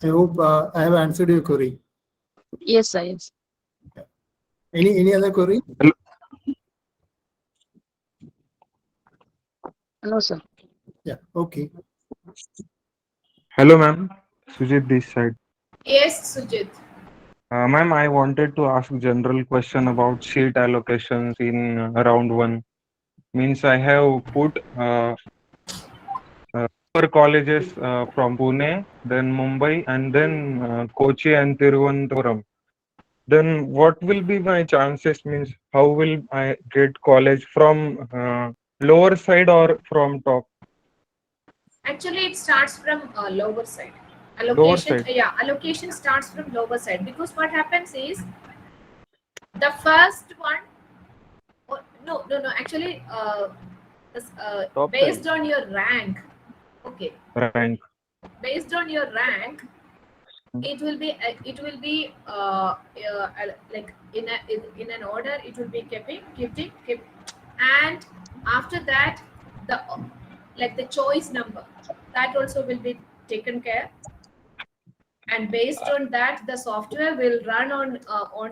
I hope I have answered your query. Yes, sir. Yes. Any other query? No, sir. Yeah, okay. Hello, ma'am. Sujit this side. Yes, Sujit. Ma'am, I wanted to ask general question about seat allocations in round one. Means I have put four colleges from Pune, then Mumbai, and then Kochi and Thiruvananthapuram. Then what will be my chances? Means how will I get college from lower side or from top? Actually, it starts from lower side. Lower Allocation, side. yeah, allocation starts from lower side because what happens is the first one. Oh, no. Actually, Top based side. on your rank. Okay. Rank. Based on your rank, it will be like in an order. It will be kept, and after that, the like the choice number that also will be taken care. And based on that, the software will run on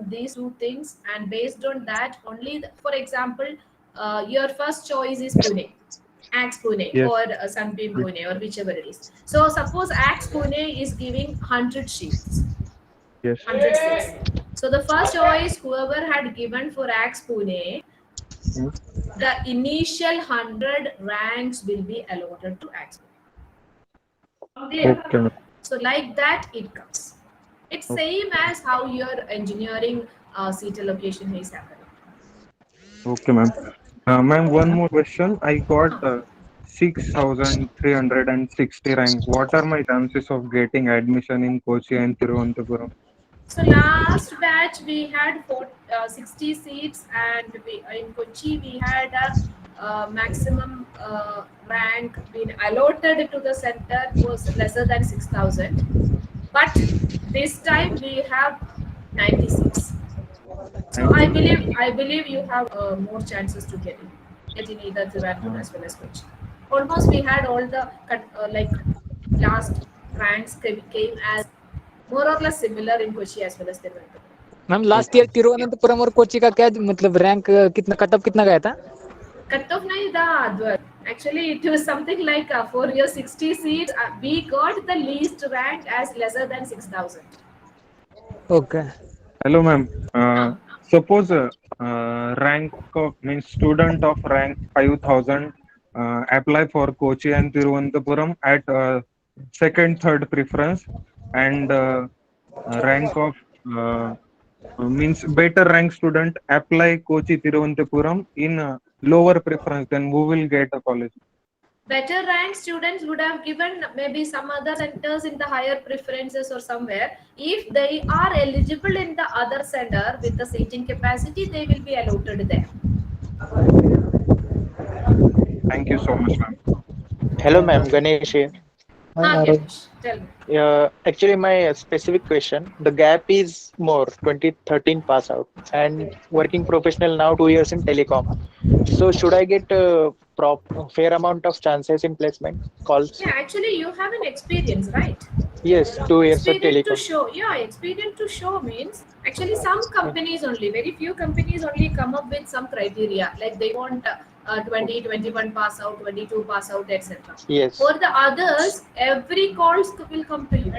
these two things. And based on that, only for example, your first choice is Pune. Axe Pune Yes. or Sunbeam Pune or whichever it is. So suppose Axe Pune is giving 100 sheets. Yes. 100 seats. So the first choice whoever had given for Axe Pune, the initial 100 ranks will be allotted to Axe Pune. Clear? Okay. So like that it comes. It's same as how your engineering seat allocation is happening. Okay, ma'am. Ma'am, one more question. I got 6,360 rank. What are my chances of getting admission in Kochi and Thiruvananthapuram? So last batch we had 60 seats, and in Kochi we had a maximum rank being allotted to the center was lesser than 6,000. But this time we have 96. So I believe you have more chances to get in either Trivandrum as well as Kochi. Almost we had all the like last ranks came as more or less similar in Kochi as well as Trivandrum. Ma'am last year Thiruvananthapuram और कोची का क्या मतलब rank कितना cut up कितना गया था? Cut off nahi tha Adwar. Actually, it was something like for your 60 seats, we got the least rank as lesser than 6,000. Okay. Hello, ma'am. Suppose rank of means student of rank 5,000 apply for Kochi and Thiruvananthapuram at second, third preference, and rank of means better rank student apply Kochi Thiruvananthapuram in lower preference. Then who will get a college? Better ranked students would have given maybe some other centers in the higher preferences or somewhere. If they are eligible in the other center with the seating capacity, they will be allotted there. Thank you so much, ma'am. Hello, ma'am. Ganesh here. Ganesh, tell me. Actually, my specific question, the gap is more 2013 pass out and working professional now 2 years in telecom. So should I get a fair amount of chances in placement calls? Yeah, actually you have an experience, right? Yes, 2 years of Experience to telecom. show. Yeah, experience to show means actually some companies only, very few companies only come up with some criteria. Like they want 20, 21 pass out, 22 pass out, etc. Yes. For the others, every calls will come to you.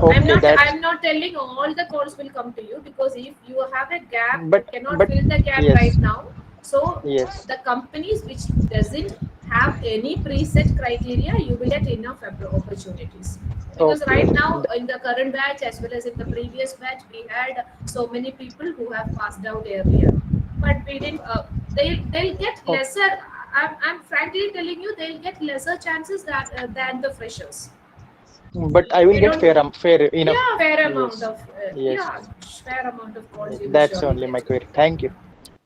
Okay, I'm not telling all the calls will come to you, because if you have a gap, you cannot but fill the gap yes. right now. So Yes. the companies which doesn't have any preset criteria, you will get enough opportunities. Because Okay. right now in the current batch as well as in the previous batch, we had so many people who have passed out earlier, but we didn't. They'll get lesser. I'm frankly telling you, they'll get lesser chances than the freshers. But I will get fair enough. Yeah, fair amount Yes. of Yes. fair amount of calls. You will That's surely only get. my query. Thank you.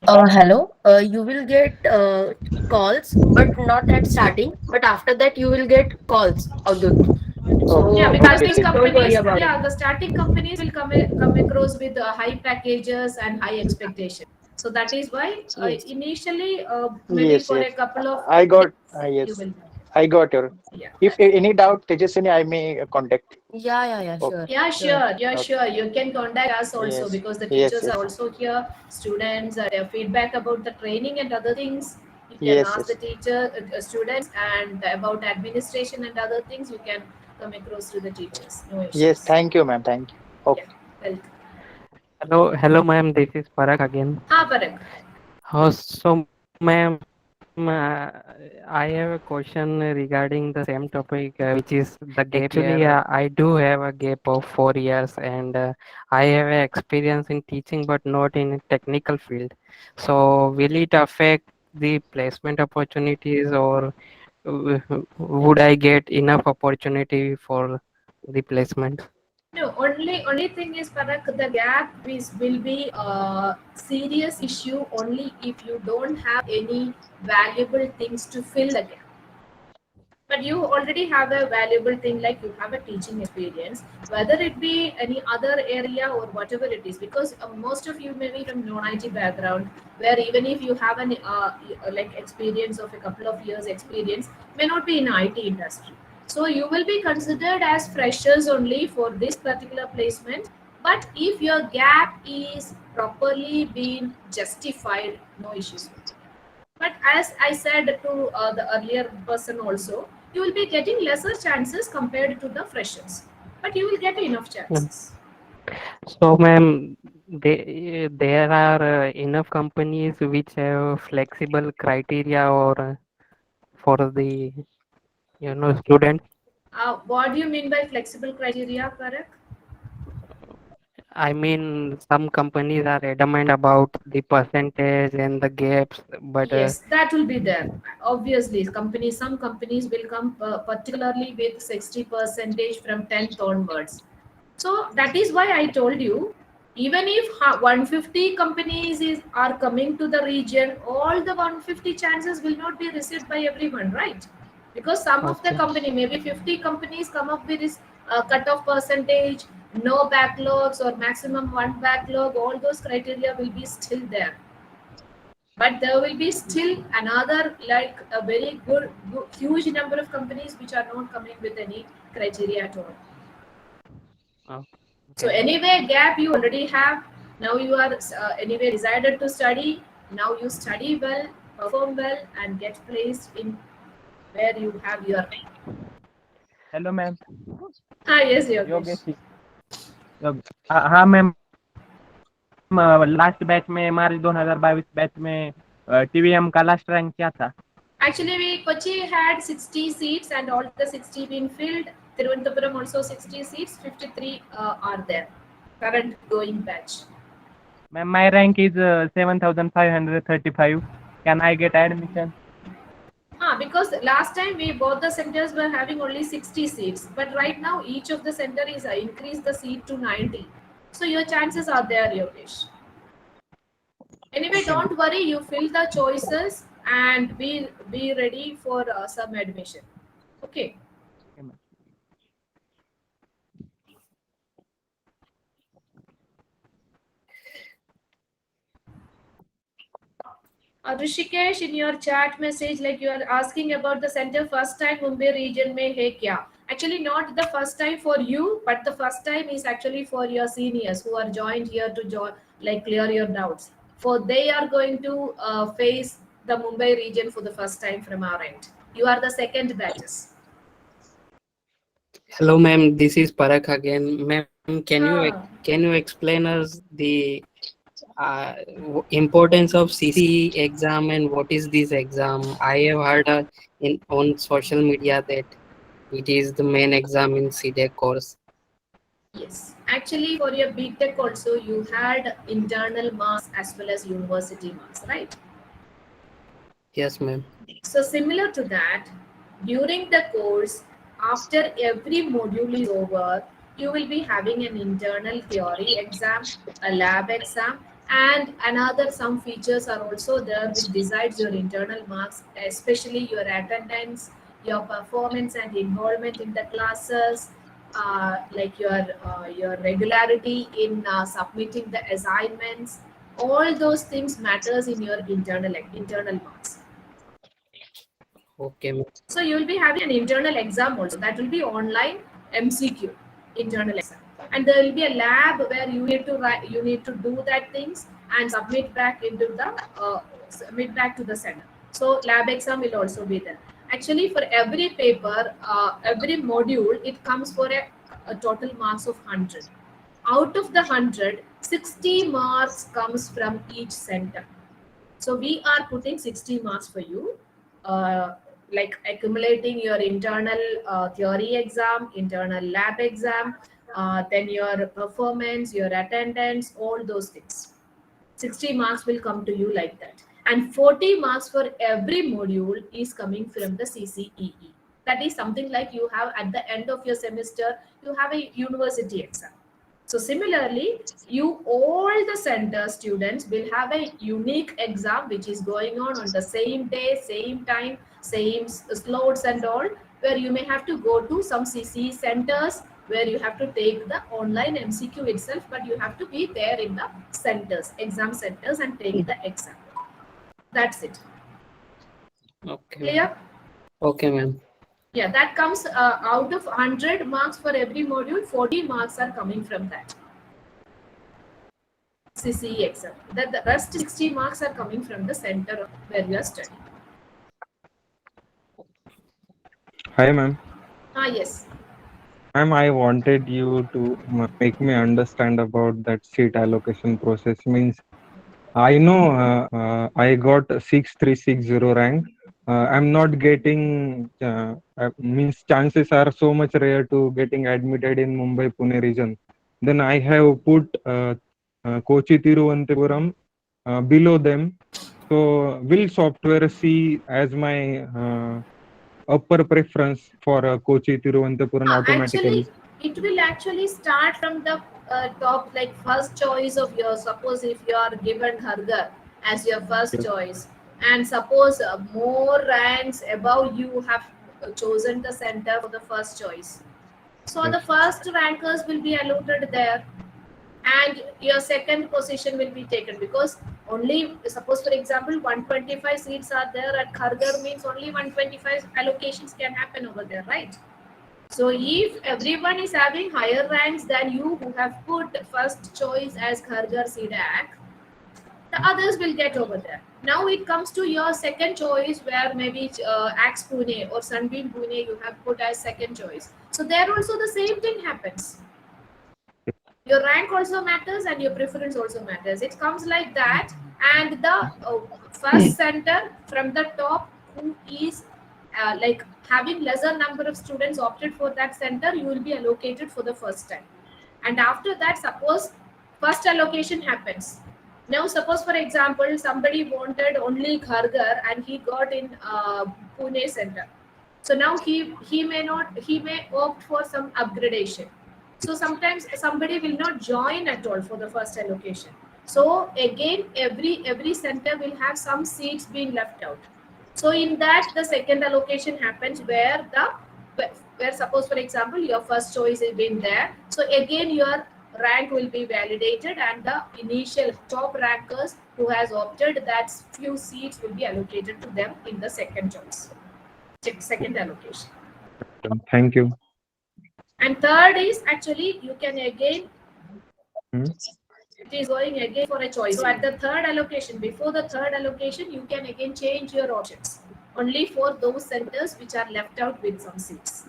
Hello. You will get calls, but not at starting. But after that, you will get calls. So Yeah, because these don't worry companies, about the starting companies will come across with high packages and high expectation. So that is why Yes. initially, maybe Yes, for yes. a couple of I got you yes. will. I got your. Yeah. If any doubt, Tejaswini, I may contact. Yeah, sure. Yeah, sure. Yeah, Okay. sure. You can contact us also, Yes. because the Yes, teachers yes. are also here. Students, their feedback about the training and other things. You can Yes, ask yes. the teacher, students, and about administration and other things. You can come across to the teachers. No issues. Yes, thank you, ma'am. Thank you. Okay. Welcome. Hello, ma'am. This is Parag again. Parag. So, ma'am, I have a question regarding the same topic, which is the gap. Actually, I do have a gap of 4 years, and I have experience in teaching, but not in a technical field. So, will it affect the placement opportunities, or would I get enough opportunity for the placement? No, only thing is, Parag, the gap will be a serious issue only if you don't have any valuable things to fill the gap. But you already have a valuable thing, like you have a teaching experience, whether it be any other area or whatever it is, because most of you may be from non-IT background, where even if you have an like experience of a couple of years experience, may not be in IT industry. So you will be considered as freshers only for this particular placement. But if your gap is properly being justified, no issues with it. But as I said to the earlier person also, you will be getting lesser chances compared to the freshers, but you will get enough chances. So, ma'am, there are enough companies which have flexible criteria or for the student. What do you mean by flexible criteria, Karak? I mean, some companies are adamant about the percentage and the gaps, but Yes, that will be there. Obviously, some companies will come particularly with 60% from 10th onwards. So that is why I told you, even if 150 companies are coming to the region, all the 150 chances will not be received by everyone, right? Because some of the company, maybe 50 companies come up with this cutoff percentage, no backlogs or maximum one backlog, all those criteria will be still there. But there will be still another, like a very good huge number of companies which are not coming with any criteria at all. So anyway, gap you already have. Now you are anyway decided to study. Now you study well, perform well, and get placed in where you have your. Hello ma'am Yes, Yogesh. हाँ ma'am last batch में मार्च 2022 batch में TVM का last rank क्या था? Actually, Kochi had 60 seats and all the 60 been filled. Thiruvananthapuram also 60 seats, 53 are there. Current going batch. Ma'am, my rank is 7,535. Can I get admission? Because last time both the centers were having only 60 seats, but right now each of the center is increased the seat to 90. So your chances are there, Yogesh. Anyway, don't worry. You fill the choices and be ready for some admission. Okay. Rishikesh, in your chat message, like you are asking about the center first time Mumbai region mein hai kya? Actually, not the first time for you, but the first time is actually for your seniors who are joined here to clear your doubts. For they are going to face the Mumbai region for the first time from our end. You are the second batches. Hello, ma'am. This is Parag again. Ma'am, can you explain us the importance of CC exam and what is this exam? I have heard on social media that it is the main exam in C-DAC course. Yes, actually for your BTech also you had internal marks as well as university marks, right? Yes, ma'am. So similar to that, during the course, after every module is over, you will be having an internal theory exam, a lab exam, and some features are also there which decides your internal marks, especially your attendance, your performance and involvement in the classes, like your regularity in submitting the assignments. All those things matters in your internal marks. Okay, ma'am. So you will be having an internal exam also. That will be online MCQ internal exam, and there will be a lab where you need to do that things and submit back to the center. So lab exam will also be there. Actually, for every paper, every module, it comes for a total marks of 100. Out of the 100, 60 marks comes from each center. So we are putting 60 marks for you, like accumulating your internal theory exam, internal lab exam, then your performance, your attendance, all those things. 60 marks will come to you like that. And 40 marks for every module is coming from the CCEE. That is something like you have at the end of your semester, you have a university exam. So similarly, all the center students will have a unique exam which is going on the same day, same time, same slots and all, where you may have to go to some CCE centers where you have to take the online MCQ itself, but you have to be there in the centers, exam centers, and take the exam. That's it. Okay. Clear? Okay, ma'am. Yeah, that comes out of 100 marks for every module, 40 marks are coming from that CCE exam. That the rest 60 marks are coming from the center where you are studying. Hi, ma'am. Yes. Ma'am, I wanted you to make me understand about that seat allocation process. Means I know I got 6360 rank. I'm not getting, means chances are so much rare to getting admitted in Mumbai Pune region. Then I have put Kochi Thiruvananthapuram below them. So will software see as my upper preference for Kochi Thiruvananthapuram automatically? Actually, it will actually start from the top, like first choice of yours. Suppose if you are given Hargar as your first choice, and suppose more ranks above you have chosen the center for the first choice. So the first rankers will be allotted there, and your second position will be taken, because only, suppose for example 125 seats are there at Kharghar, means only 125 allocations can happen over there, right? So if everyone is having higher ranks than you who have put first choice as Kharghar C-DAC, the others will get over there. Now it comes to your second choice, where maybe AX Pune or Sunbeam Pune you have put as second choice. So there also the same thing happens. Your rank also matters and your preference also matters. It comes like that, and the first center from the top who is like having lesser number of students opted for that center, you will be allocated for the first time. And after that, suppose first allocation happens. Now suppose for example somebody wanted only Kharghar and he got in Pune center. So now he may opt for some upgradation. So sometimes somebody will not join at all for the first allocation. So again, every center will have some seats being left out. So in that, the second allocation happens where suppose for example your first choice has been there. So again your rank will be validated, and the initial top rankers who has opted that few seats will be allocated to them in the second choice, second allocation. Thank you. And third is actually you can again, it is going again for a choice. So at the third allocation, before the third allocation, you can again change your options only for those centers which are left out with some seats.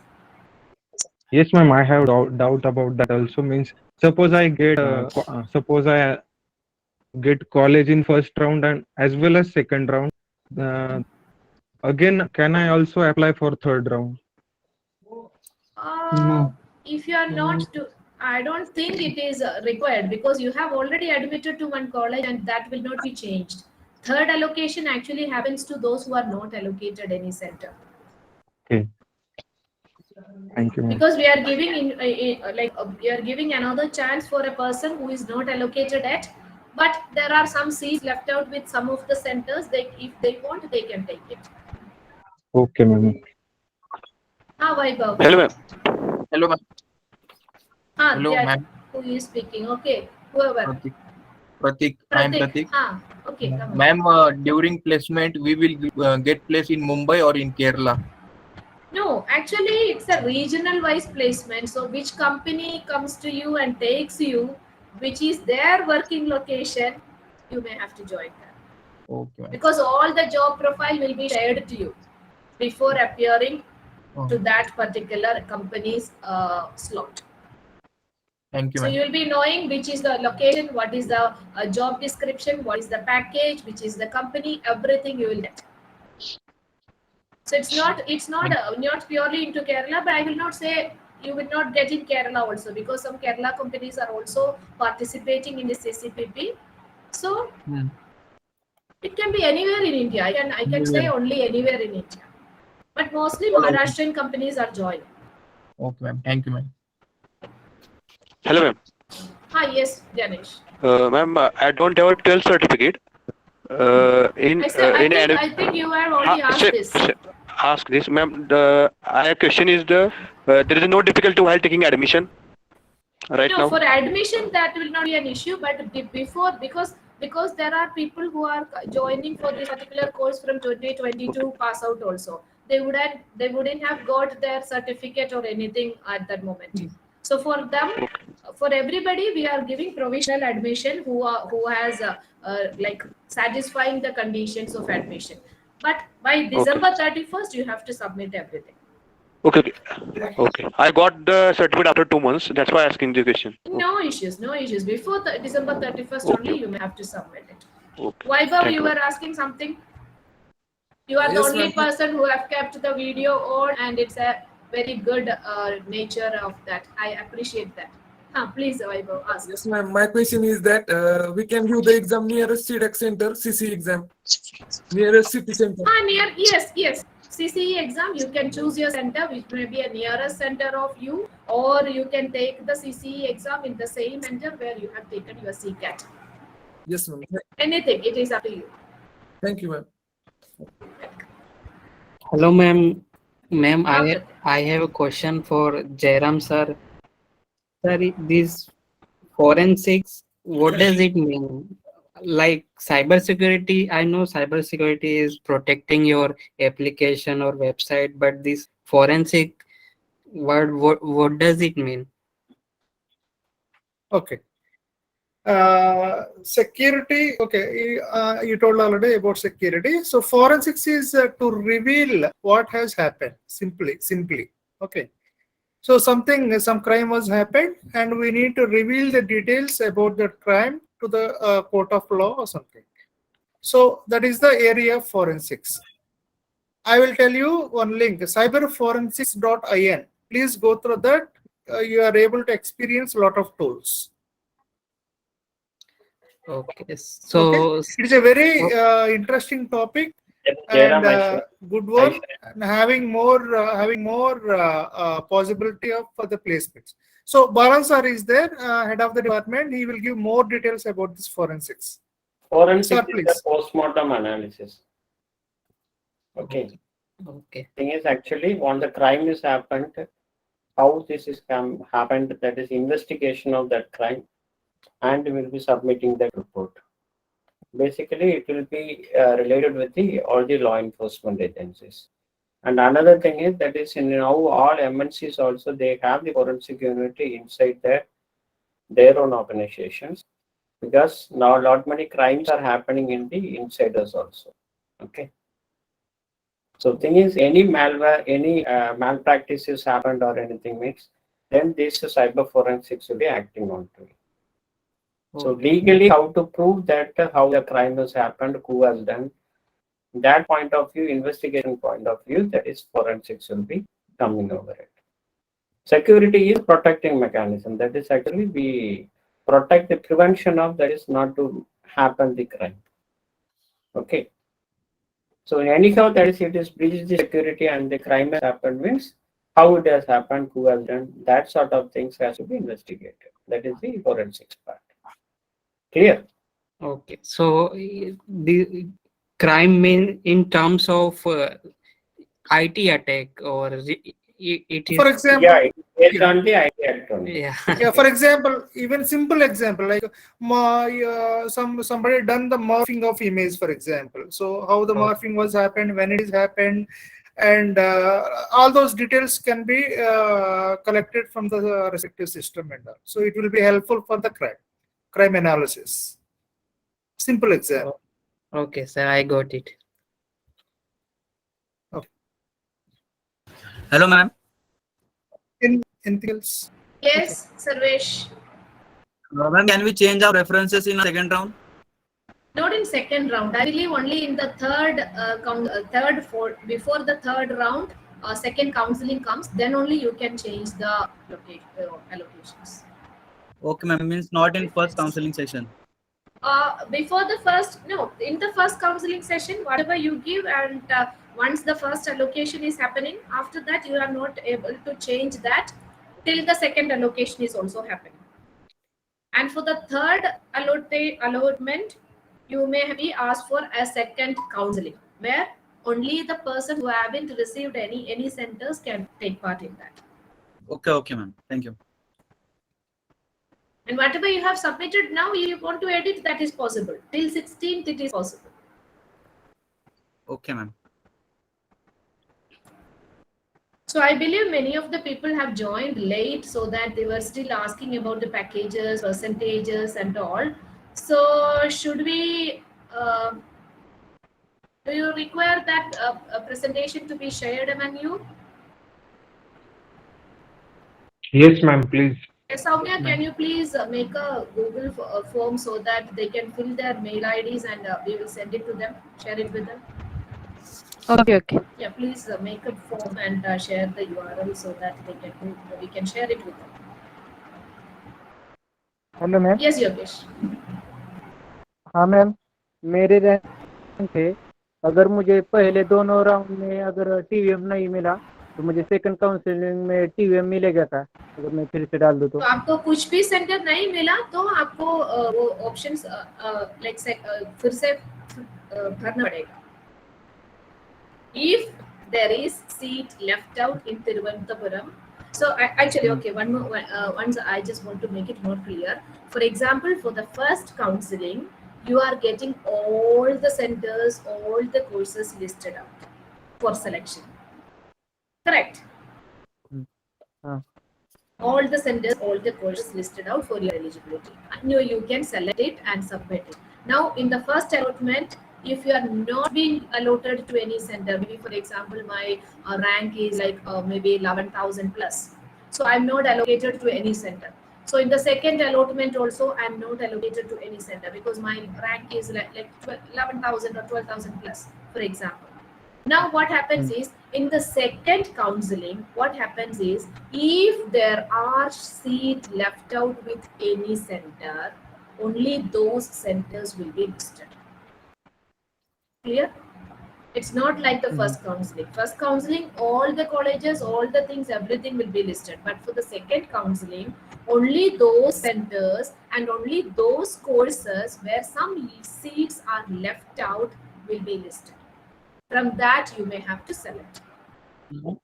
Yes, ma'am. I have doubt about that. Also means suppose I get college in first round and as well as second round. Again, can I also apply for third round? No. If you are not to, I don't think it is required, because you have already admitted to one college and that will not be changed. Third allocation actually happens to those who are not allocated any center. Okay. Thank you, ma'am. Because we are giving we are giving another chance for a person who is not allocated yet, but there are some seats left out with some of the centers. If they want, they can take it. Okay, ma'am. Vaibhav. Hello, ma'am. Hello, ma'am. Hello, yeah, ma'am. who is speaking? Okay, whoever. Pratik. I am Pratik. Okay, come on. Ma'am, during placement, we will get placed in Mumbai or in Kerala? No, actually, it's a regional wise placement. So, which company comes to you and takes you, which is their working location, you may have to join them. Okay. Because all the job profile will be shared to you before appearing to that particular company's slot. Thank you, So ma'am. you will be knowing which is the location, what is the job description, what is the package, which is the company, everything you will get. So not purely into Kerala, but I will not say you will not get in Kerala also, because some Kerala companies are also participating in the CCPP. So it can be anywhere in India. I can say only anywhere in India, but mostly Maharashtrian companies are joining. Okay, ma'am. Thank you, ma'am. Hello, ma'am. Hi, yes, Ganesh. Ma'am, I don't have a 12th certificate. I think you have already asked this. Ask this, ma'am. The question is there is no difficulty while taking admission right No, now. for admission that will not be an issue, but before, because there are people who are joining for this particular course from 2022 pass out also. They wouldn't have got their certificate or anything at that moment. So for them, for everybody, we are giving provisional admission who has like satisfying the conditions of admission. But by December 31st, you have to submit everything. Okay. I got the certificate after 2 months. That's why I'm asking the question. No issues. Before December 31st only, you may have to submit it. Okay. Vaibhav, you were asking something? You are the Yes, only ma'am. person who have kept the video on, and it's a very good nature of that. I appreciate that. Please, Vaibhav, ask. Yes, ma'am. My question is that we can do the exam nearest CDAC center, CC exam, nearest city center. Yes. CCE exam, you can choose your center, which may be a nearest center of you, or you can take the CCE exam in the same center where you have taken your CCAT. Yes, ma'am. Anything, it is up to you. Thank you, ma'am. Hello, ma'am. Ma'am, I have a question for Jairam sir. Sir, this forensics, what does it mean? Like cybersecurity, I know cybersecurity is protecting your application or website, but this forensic, what does it mean? Okay. Security. Okay, you told already about security. So forensics is to reveal what has happened. Simply. Okay. So some crime was happened, and we need to reveal the details about the crime to the court of law or something. So that is the area of forensics. I will tell you one link, cyberforensics.in. Please go through that. You are able to experience a lot of tools. Okay, so it's a very interesting topic and good one, and having more possibility of for the placements. So Balan sir is there, head of the department. He will give more details about this forensics. Forensic Sir, is the postmortem analysis. Okay. Thing is actually when the crime is happened, how this is happened, that is investigation of that crime, and we will be submitting that report. Basically, it will be related with all the law enforcement agencies. And another thing is that is in now all MNCs also they have the forensic unit inside their own organizations, because now a lot many crimes are happening in the insiders also. Okay. So thing is, any malware, any malpractices happened or anything makes, then this cyber forensics will be acting on to it. So legally, how to prove that how the crime has happened, who has done, that point of view, investigation point of view, that is forensics will be coming over it. Security is protecting mechanism. That is actually we protect the prevention of that is not to happen the crime. Okay. So anyhow, that is it is breached the security and the crime has happened means how it has happened, who has done, that sort of things has to be investigated. That is the forensics part. Clear? Okay, so the crime mean in terms of IT attack or it is. For example, yeah, it's on the IT act only. Yeah, for example, even simple example like somebody done the morphing of image, for example. So how the morphing was happened, when it is happened, and all those details can be collected from the respective system and all. So it will be helpful for the crime analysis. Simple example. Okay, sir, I got it. Hello, ma'am. Anything else? Yes, Sarvesh. Ma'am, can we change our references in the second round? Not in second round. I believe only in the before the third round, second counseling comes. Then only you can change the allocations. Okay, ma'am. Means not in first counseling session. Before the first, no, in the first counseling session, whatever you give, and once the first allocation is happening, after that you are not able to change that till the second allocation is also happening. And for the third allotment, you may be asked for a second counseling, where only the person who haven't received any centers can take part in that. Okay, ma'am. Thank you. And whatever you have submitted now, you want to edit, that is possible. Till 16th, it is possible. Okay, ma'am. So I believe many of the people have joined late, so that they were still asking about the packages, percentages, and all. So should we? Do you require that a presentation to be shared among you? Yes, ma'am, please. Soumya, can you please make a Google form so that they can fill their mail IDs, and we will send it to them, share it with them? Okay. Yeah, please make a form and share the URL so that we can share it with them. Hello ma'am. Yes, Yogesh. हाँ ma'am, मेरे rank थे. अगर मुझे पहले दोनों round में अगर TVM नहीं मिला तो मुझे सेकंड काउंसलिंग में टीवीएम मिलेगा था, अगर मैं फिर से डाल दूं तो? आपको कुछ भी सेंटर नहीं मिला तो आपको वो ऑप्शंस फिर से भरना पड़ेगा. If there is seat left out in Thiruvananthapuram, so actually, okay, once I just want to make it more clear. For example, for the first counseling, you are getting all the centers, all the courses listed out for selection. Correct? All the centers, all the courses listed out for your eligibility. You can select it and submit it. Now, in the first allotment, if you are not being allotted to any center, maybe for example, my rank is like maybe 11,000 plus. So I'm not allocated to any center. So in the second allotment also, I'm not allocated to any center because my rank is like 11,000 or 12,000 plus, for example. Now what happens is, in the second counseling, what happens is, if there are seats left out with any center, only those centers will be listed. Clear? It's not like the first counseling. First counseling, all the colleges, all the things, everything will be listed. But for the second counseling, only those centers and only those courses where some seats are left out will be listed. From that, you may have to select. Okay.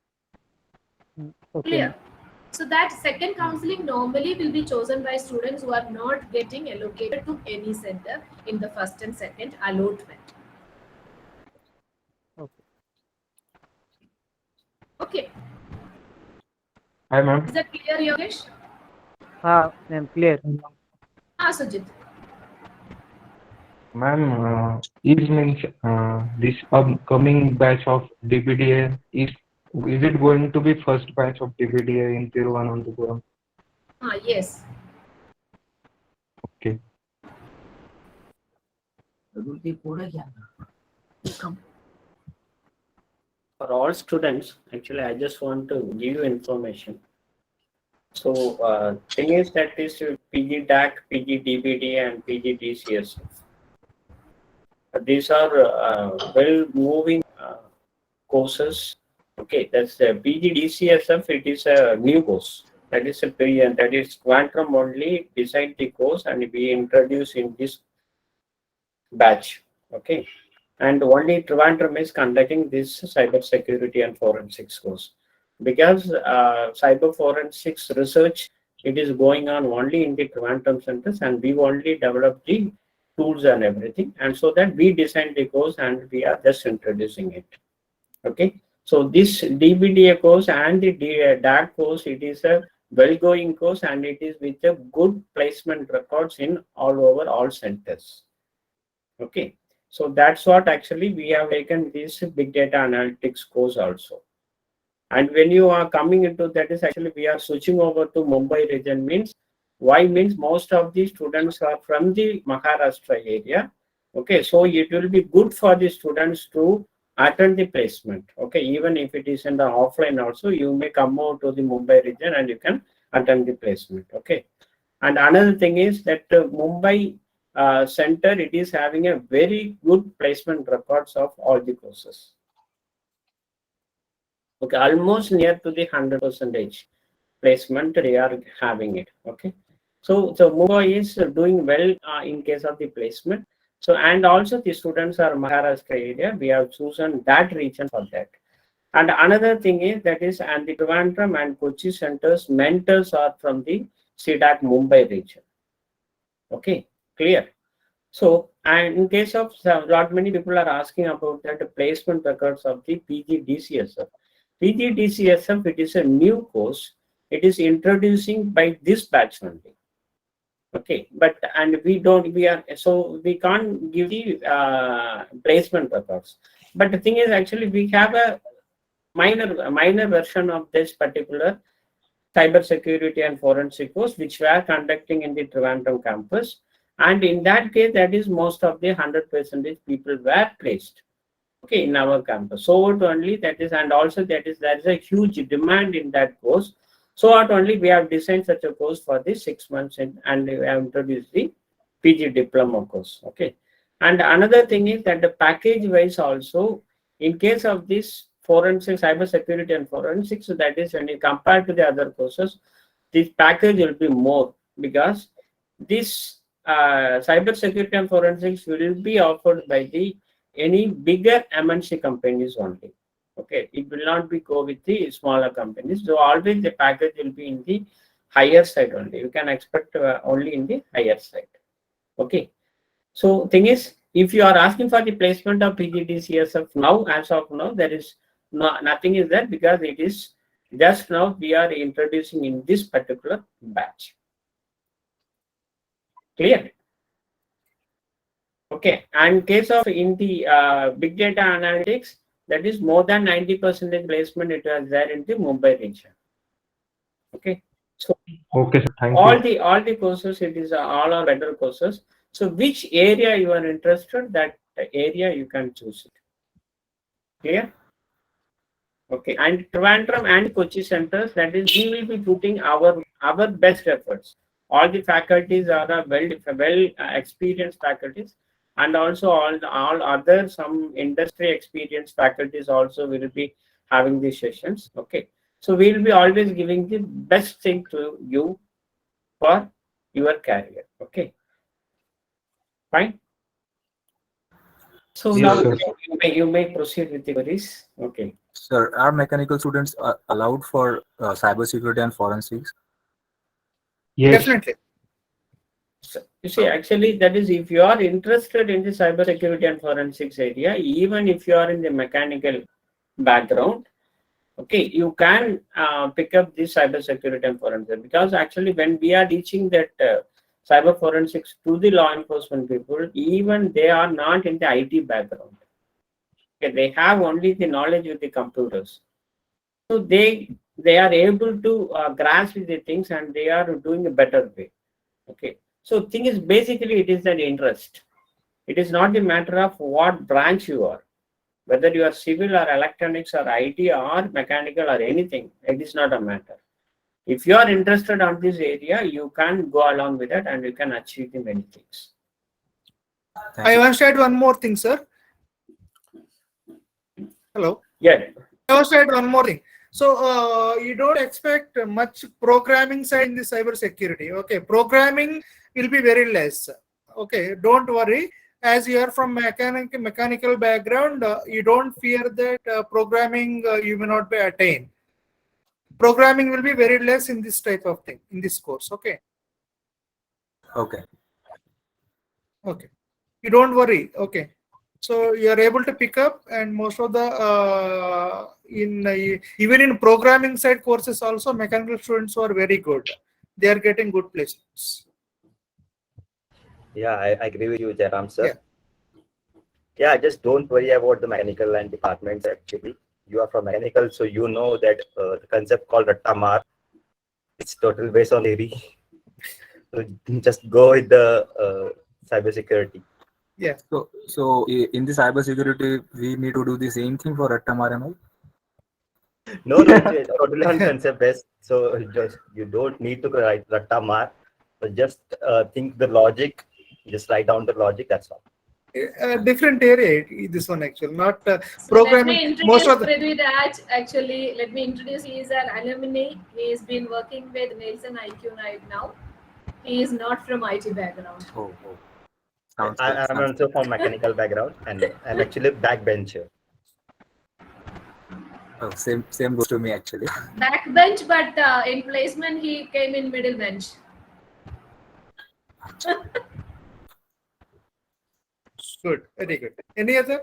Clear? So that second counseling normally will be chosen by students who are not getting allocated to any center in the first and second allotment. Okay. Hi, ma'am. Is that clear, Yogesh? हाँ ma'am, clear. Sujit. Ma'am, means this upcoming batch of DPDA is it going to be first batch of DPDA in Thiruvananthapuram? Yes. Okay. For all students, actually, I just want to give you information. So, thing is that is PG DAC, PG DBD, and PG DCS. These are well-moving courses. Okay, that's the PG DCSF. It is a new course. That is that is Trivandrum only decide the course and we introduce in this batch. Okay, and only Trivandrum is conducting this cyber security and forensics course, because cyber forensics research, it is going on only in the Trivandrum centers, and we only develop the tools and everything, and so that we design the course and we are just introducing it. Okay, so this DBDA course and the DAC course, it is a well-going course and it is with a good placement records in all over all centers. Okay, So that's what actually we have taken this big data analytics course also. And when you are coming into that is actually we are switching over to Mumbai region means why means most of the students are from the Maharashtra area. Okay, so it will be good for the students to attend the placement. Okay, even if it is in the offline also, you may come over to the Mumbai region and you can attend the placement. Okay, and another thing is that Mumbai center, it is having a very good placement records of all the courses. Okay, almost near to the 100% placement they are having it. Okay, so Mumbai is doing well in case of the placement. So and also the students are Maharashtra area. We have chosen that region for that. And another thing is that is and the Trivandrum and Kochi centers mentors are from the C-DAC Mumbai region. Okay, clear. So, and in case of lot many people are asking about that the placement records of the PG DCSF. PG DCSF, it is a new course. It is introducing by this batch only. Okay, but and we are so we can't give the placement records. But the thing is actually we have a minor version of this particular cyber security and forensic course which we are conducting in the Trivandrum campus. And in that case, that is most of the 100% people were placed, okay, in our campus. So what only that is, and also there is a huge demand in that course. So what only we have designed such a course for this 6 months and we have introduced the PG Diploma course. Okay, and another thing is that the package wise also, in case of this forensic, cyber security and forensics, so that is when you compare to the other courses, this package will be more because this cyber security and forensics will be offered by the any bigger MNC companies only. Okay, it will not be go with the smaller companies. So always the package will be in the higher side only. You can expect only in the higher side. Okay, so thing is, if you are asking for the placement of PGDCSF now, as of now, there is nothing is there because it is just now we are introducing in this particular batch. Clear? Okay, and case of in the big data analytics, that is more than 90% placement it was there in the Mumbai region. Okay, so okay, sir. Thank you. All the courses, it is all are better courses. So which area you are interested, that area you can choose it. Clear? Okay, and Trivandrum and Kochi centers, that is we will be putting our best efforts. All the faculties are well experienced faculties, and also all other some industry experienced faculties also will be having these sessions. Okay, so we will be always giving the best thing to you for your career. Okay, fine. So Yes, now sir. you may proceed with the queries. Okay. Sir, are mechanical students allowed for cybersecurity and forensics? Yes. Definitely. So, you see, actually, that is if you are interested in the cybersecurity and forensics area, even if you are in the mechanical background, okay, you can pick up this cybersecurity and forensics, because actually when we are teaching that cyber forensics to the law enforcement people, even they are not in the IT background. Okay, they have only the knowledge with the computers. So they are able to grasp the things and they are doing a better way. Okay. So thing is basically it is an interest. It is not the matter of what branch you are, whether you are civil or electronics or IT or mechanical or anything. It is not a matter. If you are interested on this area, you can go along with it and you can achieve the many things. I want to add one more thing, sir. Hello. Yeah. I want to add one more thing. So you don't expect much programming side in the cyber security. Okay, programming will be very less. Okay, don't worry. As you are from mechanical background, you don't fear that programming you may not be attained. Programming will be very less in this type of thing in this course. Okay. Okay. Okay. You don't worry. Okay. So you are able to pick up, and most of the even in programming side courses also, mechanical students are very good. They are getting good placements. Yeah, I agree with you, Jairam sir. Yeah. Yeah, just don't worry about the mechanical and departments. Actually, you are from mechanical, so you know that the concept called Rattamar. It's total based on theory. So just go with the cybersecurity. Yeah. So in the cybersecurity, we need to do the same thing for RML. No, it's totally on concept based. So just you don't need to write Rattamar. So just think the logic. Just write down the logic. That's all. Different area. This one actually, not So let programming. me Most introduce of the Prithviraj. Actually, let me introduce. He is an alumni. He has been working with Nielsen IQ right now. He is not from IT background. I'm also from mechanical background, and I'm actually backbencher. Oh, same goes to me actually. Backbench, but in placement he came in middle bench. Good, very good. Any other?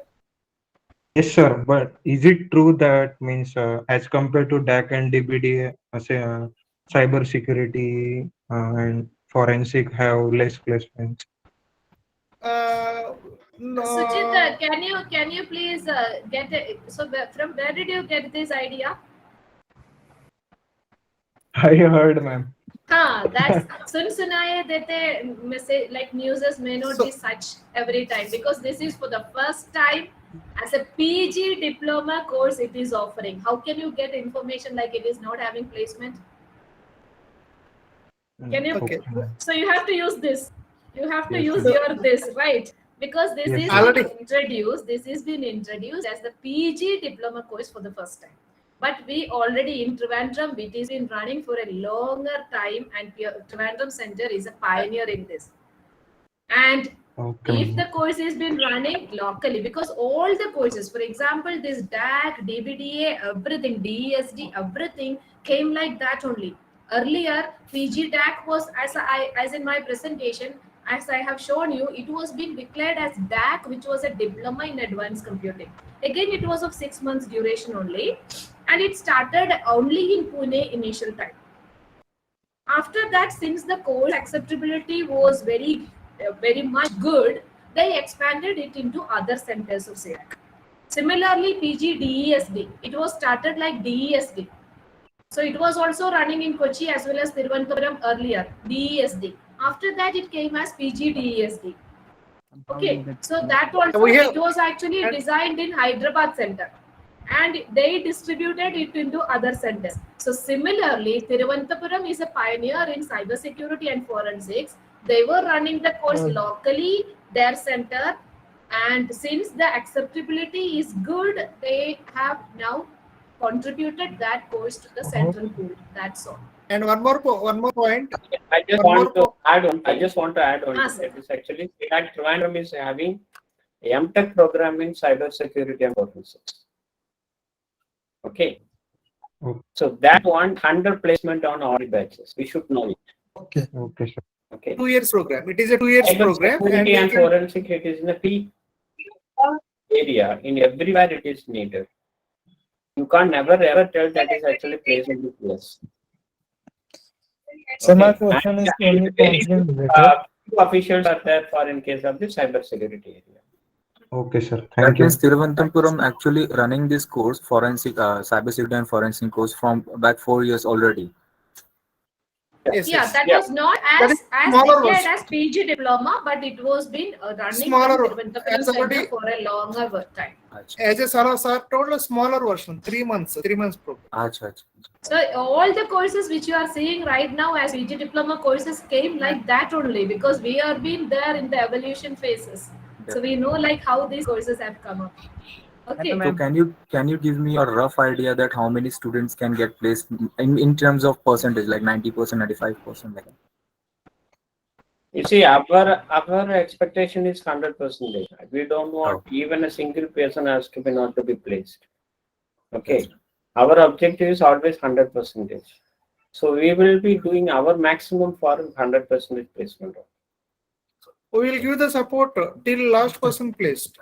Yes, sir. But is it true that means as compared to DAC and DBDA, cyber security and forensic have less placements? No. Sujit, can you please get it? So from where did you get this idea? I heard, ma'am. That's sunaye dete message, like newses may not be such every time, because this is for the first time as a PG diploma course it is offering. How can you get information like it is not having placement? Can you? Okay. So you have to use this. You have to Yes, use sir. your this, right? Because this Yes, is already introduced. This has been introduced as the PG diploma course for the first time. But we already in Trivandrum, it has been running for a longer time, and Trivandrum Center is a pioneer in this. And if the course has been running locally, because all the courses, for example, this DAC, DBDA, everything, DESD, everything came like that only. Earlier, PG DAC was, as in my presentation, as I have shown you, it was being declared as DAC, which was a diploma in advanced computing. Again, it was of 6 months duration only, and it started only in Pune initial time. After that, since the course acceptability was very much good, they expanded it into other centers of CDAC. Similarly, PG DESD, it was started like DESD. So it was also running in Kochi as well as Thiruvananthapuram earlier, DESD. After that, it came as PG DESD. Okay, so that also, it was actually designed in Hyderabad center, and they distributed it into other centers. So similarly, Thiruvananthapuram is a pioneer in cybersecurity and forensics. They were running the course locally, their center, and since the acceptability is good, they have now contributed that course to the central pool. That's all. And one more point. I just want to add on. I just want to add on. Sir. It is actually CDAC Trivandrum is having MTech program in cybersecurity and forensics. Okay. So that 100 placement on all batches. We should know it. Okay. Okay, sir. Okay. 2 years program. It is a 2 years program. Cybersecurity and forensic, it is in a peak area. In everywhere it is needed. You can't never ever tell that is actually placed into place. So my question is only counseling related. Two officials are there for in case of the cybersecurity area. Okay, sir. That Thank you. means Thiruvananthapuram actually running this course, forensic, cybersecurity and forensic course from back 4 years already. Yes, Yeah, yes. that Yeah. was not That as is smaller declared version. as PG diploma, but it was been running Smaller, from Thiruvananthapuram as center already- for a longer time. As a sir told, a smaller version, 3 months program. So all the courses which you are seeing right now as PG diploma courses came like that only, because we are been there in the evolution phases. So we know like how these courses have come up. Okay. So can you give me a rough idea that how many students can get placed in terms of percentage, like 90%, 95%, like that? You see, our expectation is 100%. We don't want even a single person has to be not to be placed. Okay. Our objective is always 100%. So we will be doing our maximum for 100% placement. We will give the support till last person placed.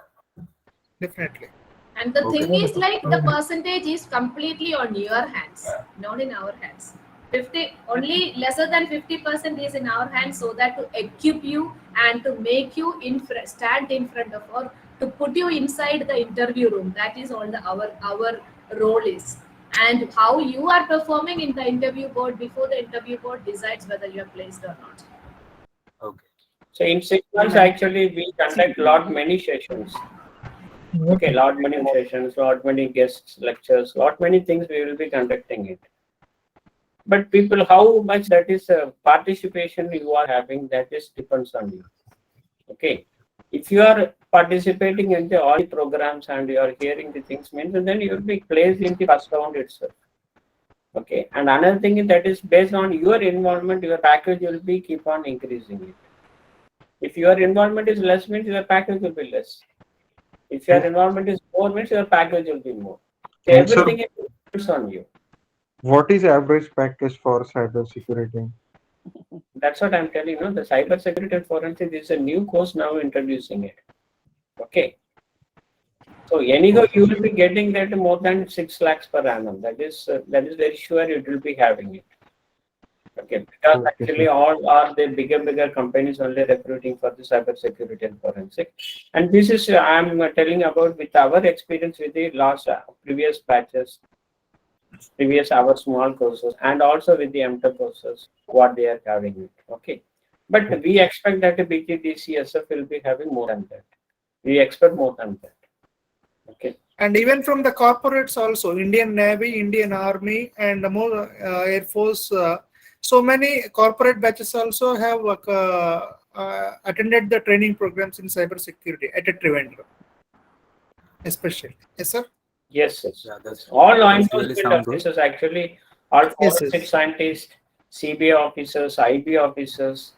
Definitely. And the thing is like the percentage is completely on your hands, not in our hands. 50 only lesser than 50% is in our hands, so that to equip you and to make you stand in front of, or to put you inside the interview room. That is all our role is. And how you are performing in the interview board before the interview board decides whether you are placed or not. Okay. So in 6 months, actually, we conduct many sessions. Okay, many sessions, many guests, lectures, many things we will be conducting it. But people, how much that is participation you are having, that is depends on you. Okay. If you are participating in all the programs and you are hearing the things, means then you will be placed in the first round itself. Okay. And another thing is that is based on your involvement, your package will be keep on increasing it. If your involvement is less, means your package will be less. If your involvement is more, means your package will be more. So everything depends on you. What is average package for cyber security? That's what I'm telling you. The cyber security and forensic is a new course now introducing it. Okay. So anyhow, you will be getting that more than 6 lakhs per annum. That is very sure you will be having it. Okay, because actually all are the bigger companies only recruiting for the cyber security and forensic. And this is I'm telling about with our experience with the last previous batches, previous our small courses, and also with the MTech courses, what they are having it. Okay, but we expect that the BGDCSF will be having more than that. We expect more than that. Okay. And even from the corporates also, Indian Navy, Indian Army, and more Air Force. So many corporate batches also have attended the training programs in cyber security at a Trivandrum, especially. Yes, sir. Yes, yes. Yeah, that's all law really enforcement sound good. officers actually, all Yes, forensic yes. scientists, CBI officers, IB officers,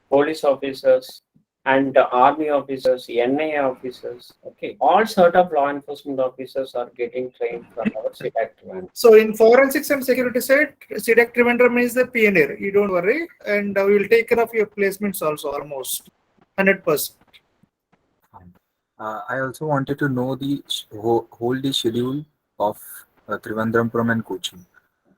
police officers, and army officers, NIA officers. Okay, all sort of law enforcement officers are getting trained from our CDAC Trivandrum. So in forensics and security side, CDAC Trivandrum is the pioneer. You don't worry, and we will take care of your placements also almost 100%. I also wanted to know the whole schedule of Trivandrum and Kochi.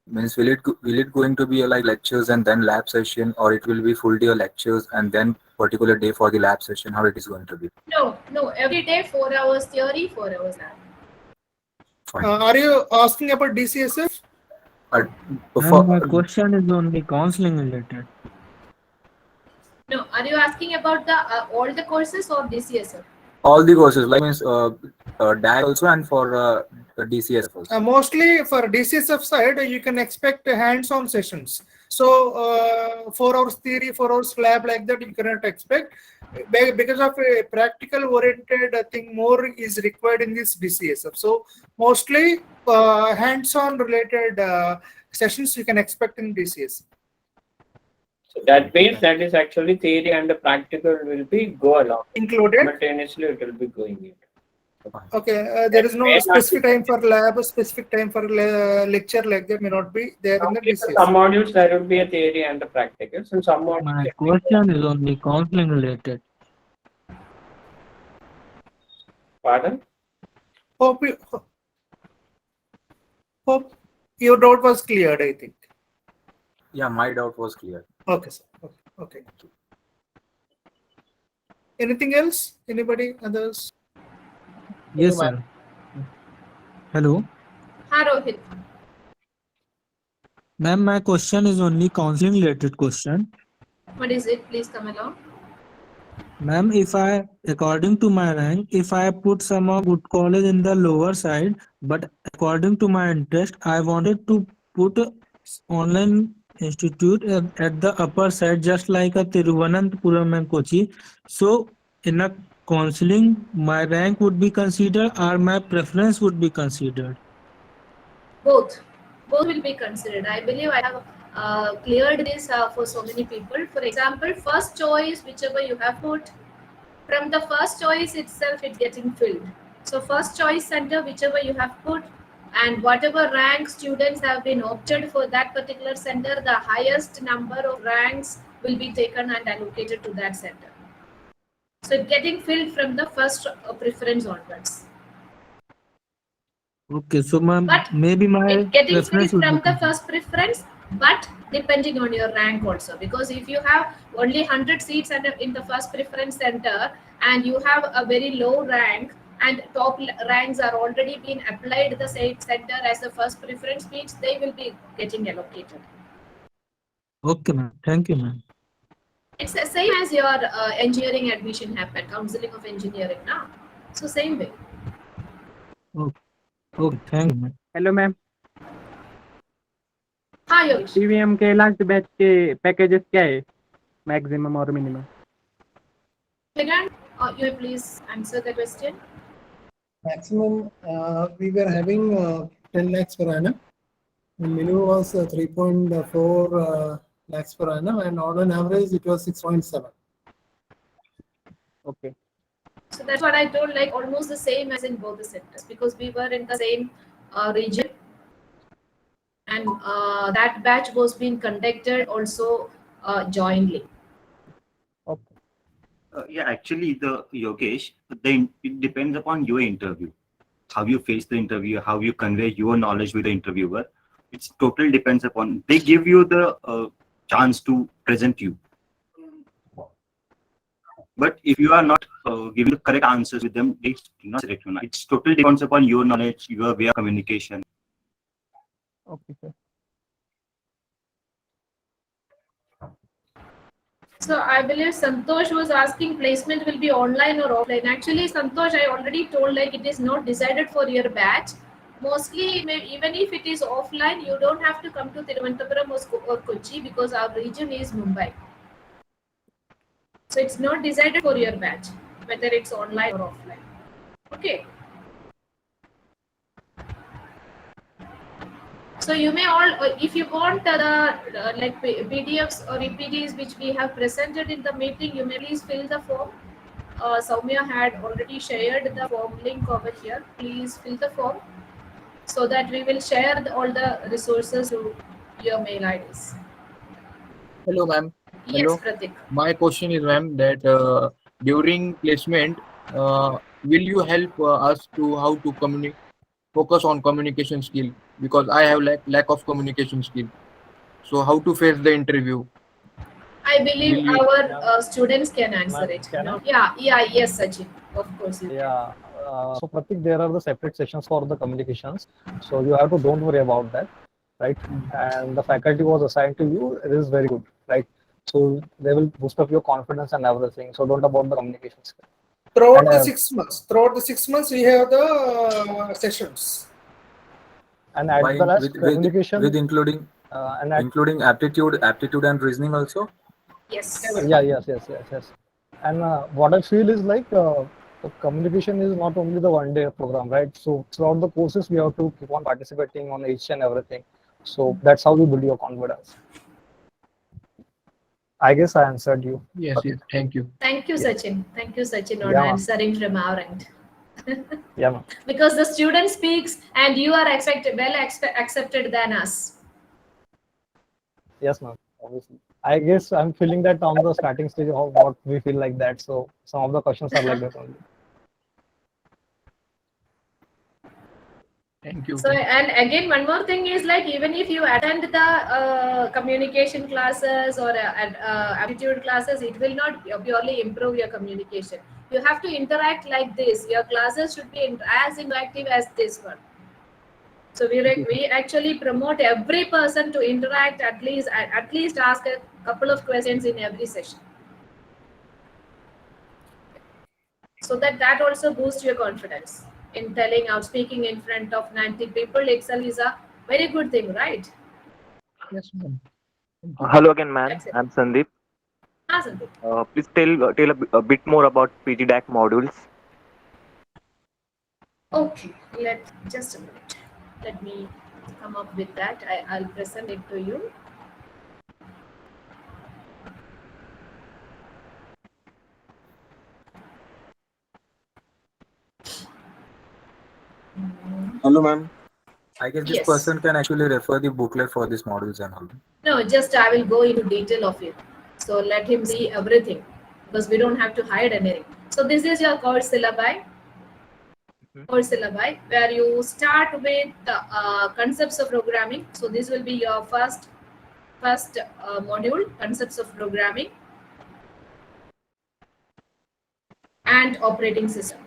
Means will it going to be like lectures and then lab session, or it will be full day lectures and then particular day for the lab session? How it is going to be? No. Every day 4 hours theory, 4 hours lab. Are you asking about DCSF? My question is only counseling related. No, are you asking about the all the courses or DCSF? All the courses, like means DAC also and for DCSF also. Mostly for DCSF side, you can expect hands-on sessions. So 4 hours theory, 4 hours lab, like that you cannot expect. Because of a practical oriented thing, more is required in this DCSF. So mostly hands-on related sessions you can expect in DCSF. So that means that is actually theory and the practical will be go along. Included? Simultaneously it will be going in. Okay, there is no specific time for lab, specific time for lecture, like that may not be there in the DCSF. Some modules there will be a theory and the practicals, and some modules. My question is only counseling related. Pardon? Hope your doubt was cleared, I think. Yeah, my doubt was clear. Okay, sir. Okay. Anything else? Anybody? Others? Yes, sir. Hello. Hi, Rohit. Ma'am, my question is only counseling related question. What is it? Please come along. Ma'am, according to my rank, if I put some good college in the lower side, but according to my interest, I wanted to put online institute at the upper side, just like a Thiruvananthapuram and Kochi. So in a counseling, my rank would be considered or my preference would be considered? Both will be considered. I believe I have cleared this for so many people. For example, first choice, whichever you have put, from the first choice itself, it's getting filled. So first choice center, whichever you have put, and whatever rank students have been opted for that particular center, the highest number of ranks will be taken and allocated to that center. So it's getting filled from the first preference onwards. Okay, so maybe my It's getting preference filled would from be the first preference, but depending on your rank also, because if you have only 100 seats in the first preference center and you have a very low rank and top ranks are already being applied the same center as the first preference seats, they will be getting allocated. Okay, ma'am. Thank you, ma'am. It's the same as your engineering admission happened, counseling of engineering now. So same way. Okay, thank you, ma'am. Hello ma'am, हाँ Yogesh, TVM के last batch के packages क्या है, maximum और minimum? Again, you may please answer the question. Maximum, we were having 10 lakhs per annum. The minimum was 3.4 lakhs per annum, and on average it was 6.7. Okay. So that's what I told, like almost the same as in both the centers, because we were in the same region, and that batch was being conducted also jointly. Yeah, actually, the Yogesh, it depends upon your interview, how you face the interview, how you convey your knowledge with the interviewer. It totally depends upon. They give you the chance to present you. But if you are not giving the correct answers with them, they do not select you. It's totally depends upon your knowledge, your way of communication. Okay, sir. So I believe Santosh was asking placement will be online or offline. Actually, Santosh, I already told, like it is not decided for your batch. Mostly, even if it is offline, you don't have to come to Thiruvananthapuram or Kochi, because our region is Mumbai. So it's not decided for your batch, whether it's online or offline. Okay. So you may all, if you want the like PDFs or EPDs which we have presented in the meeting, you may please fill the form. Soumya had already shared the form link over here. Please fill the form so that we will share all the resources to your mail IDs. Hello, ma'am. Yes, Hello. Pratik. My question is, ma'am, that during placement, will you help us to how to focus on communication skill, because I have lack of communication skill. So how to face the interview? I believe Will you- our students can answer it. Can I? No? Yes, Sachin. Of course you can. Yeah. So Pratik, there are the separate sessions for the communications. So you have to don't worry about that, right? And the faculty was assigned to you. It is very good, right? So they will boost up your confidence and everything. So don't about the communications. Throughout the 6 months, we have the sessions. And as well as communication with including including aptitude and reasoning also. Yes. Yes. And what I feel is like the communication is not only the one-day program, right? So throughout the courses, we have to keep on participating on each and everything. So that's how we build your confidence. I guess I answered you. Yes. Thank you. Thank you, Sachin. Thank you, Sachin, on Yeah, ma'am. answering from our end. Yeah, ma'am. Because the student speaks and you are accepted than us. Yes, ma'am. Obviously. I guess I'm feeling that on the starting stage of what we feel like that. So some of the questions are like that only. Thank you. So, and again, one more thing is like, even if you attend the communication classes or aptitude classes, it will not purely improve your communication. You have to interact like this. Your classes should be as interactive as this one. So we actually promote every person to interact, at least ask a couple of questions in every session. So that also boosts your confidence in telling out, speaking in front of 90 people itself is a very good thing, right? Yes, ma'am. Hello again, ma'am. I'm Sandeep. Sandeep. Please tell a bit more about PG-DAC modules. Okay, just a minute. Let me come up with that. I'll present it to you. Hello, ma'am. I guess this Yes. person can actually refer the booklet for these modules and all. No, just I will go into detail of it. So let him see everything, because we don't have to hide anything. So this is your course syllabi. Course syllabi, where you start with the concepts of programming. So this will be your first first module, concepts of programming and operating system.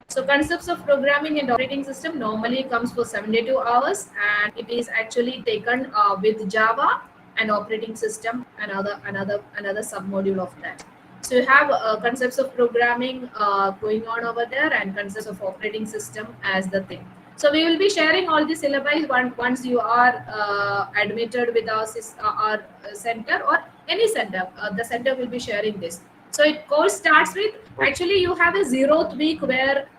So concepts of programming and operating system normally comes for 72 hours, and it is actually taken with Java and operating system, another submodule of that. So you have concepts of programming going on over there and concepts of operating system as the thing. So we will be sharing all the syllabi once you are admitted with our center or any center. The center will be sharing this. So it course starts with, actually you have a 0th week where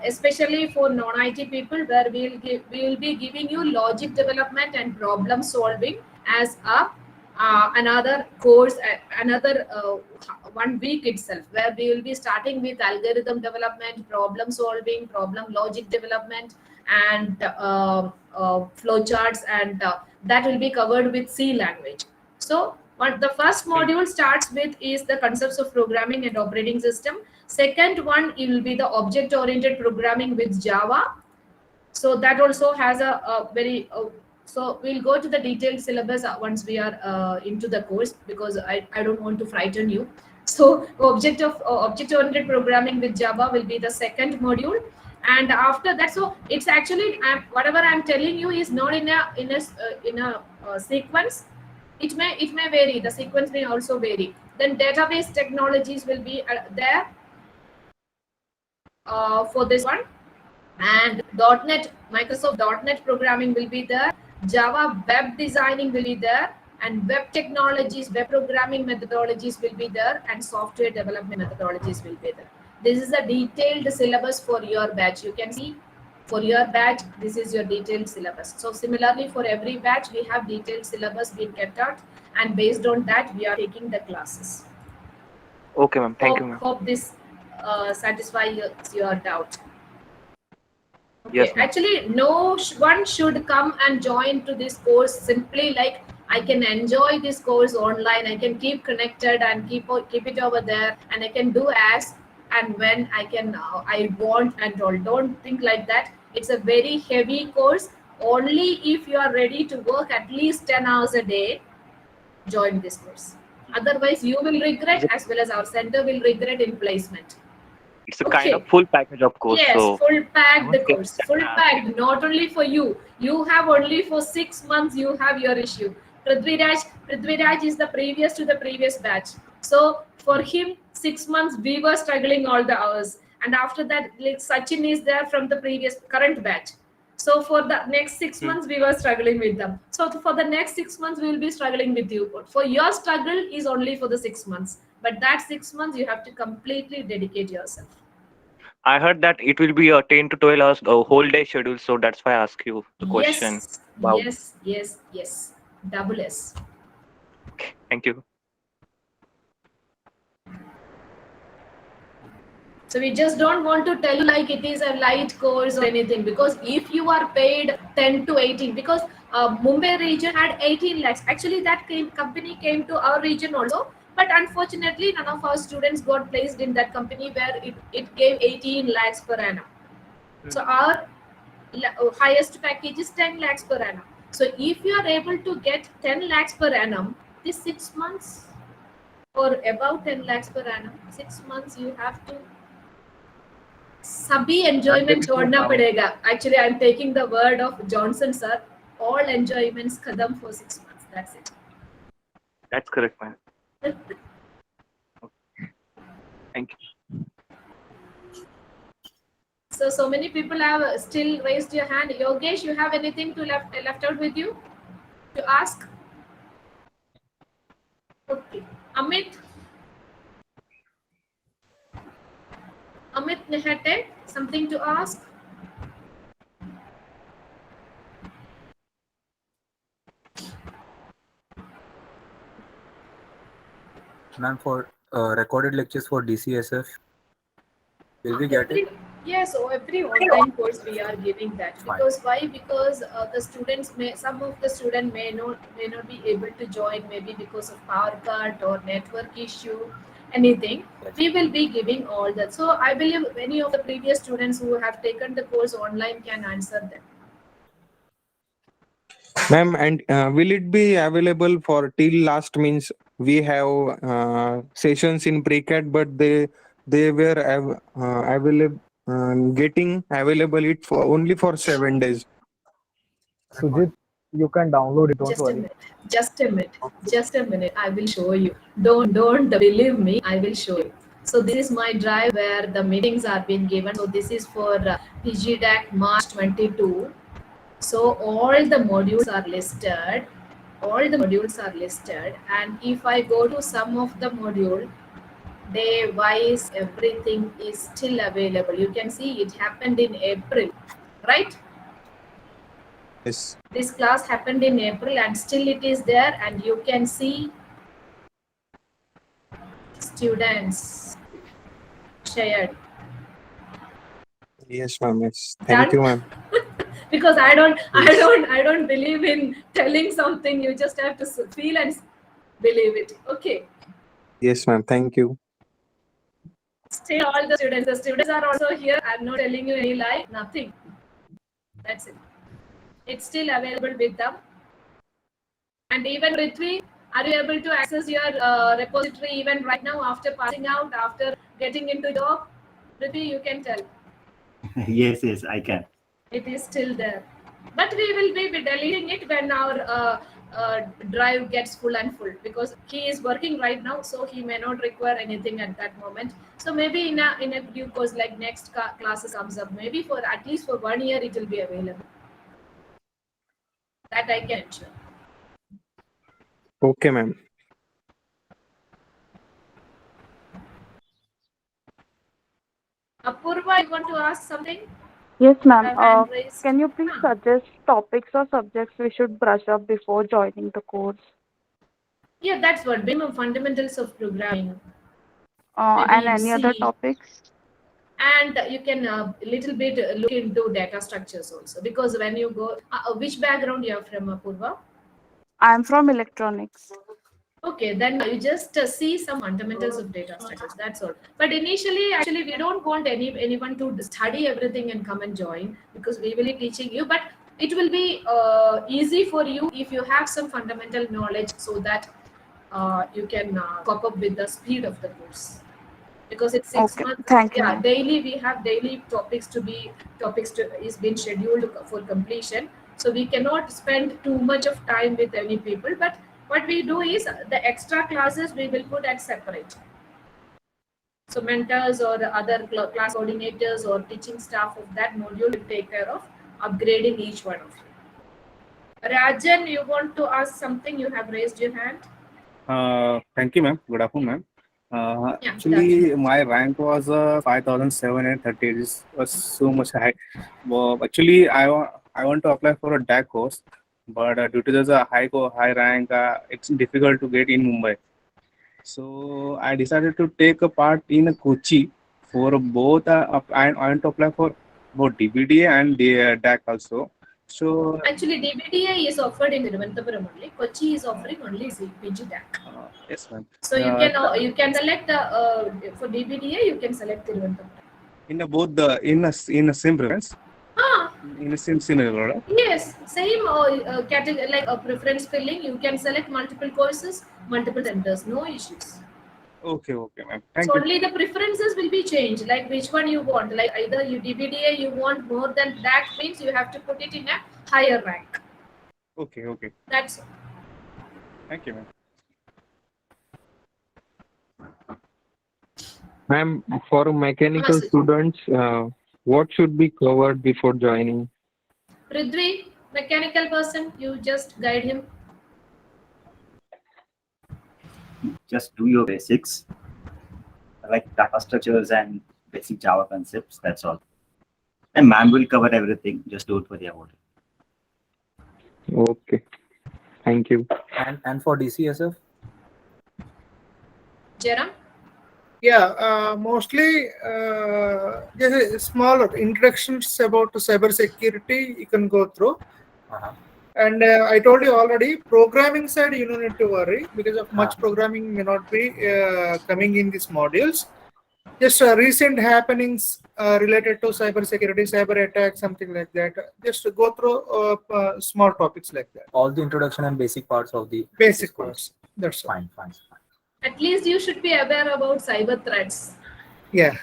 especially for non-IT people, where we will be giving you logic development and problem solving as another course, another 1 week itself, where we will be starting with algorithm development, problem solving, problem logic development, and flowcharts, and that will be covered with C language. So what the first module starts with is the concepts of programming and operating system. Second one, it will be the object-oriented programming with Java. So that also has a very so we'll go to the detailed syllabus once we are into the course, because I don't want to frighten you. So object-oriented programming with Java will be the second module, and after that, so it's actually whatever I'm telling you is not in a sequence. It may vary. The sequence may also vary. Then database technologies will be there for this one, and .NET, Microsoft .NET programming will be there. Java web designing will be there, and web technologies, web programming methodologies will be there, and software development methodologies will be there. This is a detailed syllabus for your batch. You can see for your batch, this is your detailed syllabus. So similarly, for every batch, we have detailed syllabus being kept out, and based on that, we are taking the classes. Okay, ma'am. Thank you, ma'am. Hope this satisfies your doubt. Okay. Yes, ma'am. Actually, no one should come and join to this course simply like, I can enjoy this course online, I can keep connected and keep it over there, and I can do as and when I want and all. Don't think like that. It's a very heavy course. Only if you are ready to work at least 10 hours a day, join this course. Otherwise, you will regret, as well as our center will regret in placement. It's a kind of full package of course. Yes, So full packed course, full packed. Not only for you. You have only for 6 months. You have your issue. Prithviraj is the previous to the previous batch. So for him, 6 months we were struggling all the hours, and after that, like Sachin is there from the current batch. So for the next 6 months, we were struggling with them. So for the next 6 months, we will be struggling with you. For your struggle is only for the 6 months, but that 6 months you have to completely dedicate yourself. I heard that it will be a 10 to 12 hours whole day schedule. So that's why I ask you the question. Yes. Double S. Thank you. So we just don't want to tell you like it is a light course or anything, because if you are paid 10 to 18, because Mumbai region had 18 lakhs. Actually, that company came to our region also, but unfortunately, none of our students got placed in that company where it gave 18 lakhs per annum. So our highest package is 10 lakhs per annum. So if you are able to get 10 lakhs per annum, this 6 months or above 10 lakhs per annum, 6 months you have to sabhi enjoyment chhodna padega. Actually, I am taking the word of Johnson sir. All enjoyments khadam for 6 months. That's it. That's correct, man. Thank you. So many people have still raised your hand. Yogesh, you have anything to left out with you to ask? Okay. Amit Nehate, something to ask? Ma'am, for recorded lectures for DCSF, will we get it? Yes, so every online course we are giving that. Because why? Because the students some of the students may not be able to join, maybe because of power cut or network issue, anything. We will be giving all that. So I believe many of the previous students who have taken the course online can answer them. Ma'am, and will it be available for till last? Means we have sessions in pre-CAT, but they were available, getting available it for only for 7 days. Sujit, you can download it. Don't Just a worry. minute. Just a minute. Just a minute. I will show you. Don't believe me. I will show you. So this is my drive where the meetings are being given. So this is for PG DAC March 22. So all the modules are listed. All the modules are listed. And if I go to some of the module, day wise, everything is still available. You can see it happened in April, right? Yes. This class happened in April and still it is there, and you can see students shared. Yes, ma'am. Yes. Done? Thank you, ma'am. Because I Yes. don't believe in telling something. You just have to feel and believe it. Okay. Yes, ma'am. Thank you. Still all the students are also here. I'm not telling you any lie. Nothing. That's it. It's still available with them. And even Prithvi, are you able to access your repository even right now after passing out, after getting into job? Prithvi, you can tell. Yes, yes, I can. It is still there. But we will be deleting it when our drive gets full and full, because he is working right now, so he may not require anything at that moment. So maybe in a due course, like next classes comes up, maybe for at least for 1 year it will be available. That I can ensure. Okay, ma'am. Apurva, you want to ask something? Yes, ma'am. Hand raised. Can you please suggest topics or subjects we should brush up before joining the course? Yeah, that's what minimum fundamentals of programming. And Maybe any other C. topics? And you can a little bit look into data structures also, because when you go, which background you are from, Apurva? I'm from electronics. Okay, then you just see some fundamentals of data structures. That's all. But initially, actually, we don't want anyone to study everything and come and join, because we will be teaching you. But it will be easy for you if you have some fundamental knowledge, so that you can cope up with the speed of the course. Because it's 6 Okay, months. thank you, Yeah, ma'am. daily we have daily topics is been scheduled for completion. So we cannot spend too much of time with any people. But what we do is the extra classes we will put at separate. So mentors or other class coordinators or teaching staff of that module will take care of upgrading each one of you. Rajan, you want to ask something? You have raised your hand. Thank you, ma'am. Good afternoon, ma'am. Yeah, Actually, my rank was 5,730. This was so much high. Well, actually, I want to apply for a DAC course, but due to the high rank, it's difficult to get in Mumbai. So I decided to take a part in Kochi for both. I want to apply for both DBDA and the DAC also. So Actually, DBDA is offered in Thiruvananthapuram only. Kochi is offering only PG DAC. yes, ma'am. So you can select for DBDA. You can select Thiruvananthapuram. In both in a same reference. In the same scenario, right? Yes, same category, like a preference filling. You can select multiple courses, multiple centers. No issues. Okay, ma'am. So Thank you. only the preferences will be changed. Like which one you want. Like either you DBDA you want more than DAC, means you have to put it in a higher rank. Okay. That's all. Thank you, ma'am. Ma'am, for mechanical students, what should be covered before joining? Prithvi, mechanical person, you just guide him. Just do your basics, like data structures and basic Java concepts. That's all. And ma'am will cover everything. Just don't worry about it. Okay. Thank you. And for DCSF? Jaram? Yeah, mostly just a small introductions about cyber security you can go through. And I told you already, programming side you don't need to worry, because of much programming may not be coming in these modules. Just recent happenings related to cyber security, cyber attack, something like that. Just go through small topics like that. All the introduction and basic parts of the Basic course. parts. That's all. Fine. At least you should be aware about cyber threats. Yeah.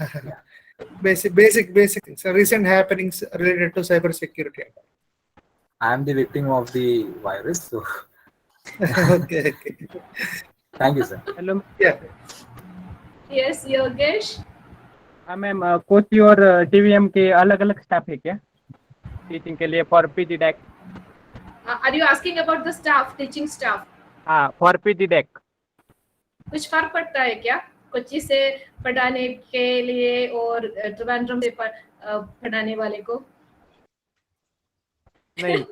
Basic things. Recent happenings related to cyber security. I am the victim of the virus, so Okay. thank you, sir. Hello Yeah. Yes, Yogesh. हाँ ma'am, Kochi और TVM के अलग अलग staff है क्या teaching के लिए for PG DAC? Are you asking about the staff, teaching staff? हाँ, फॉर पीजी डैक. कुछ फर्क पड़ता है क्या कोची से पढ़ाने के लिए और त्रिवेंद्रम से पढ़ाने वाले को? नहीं.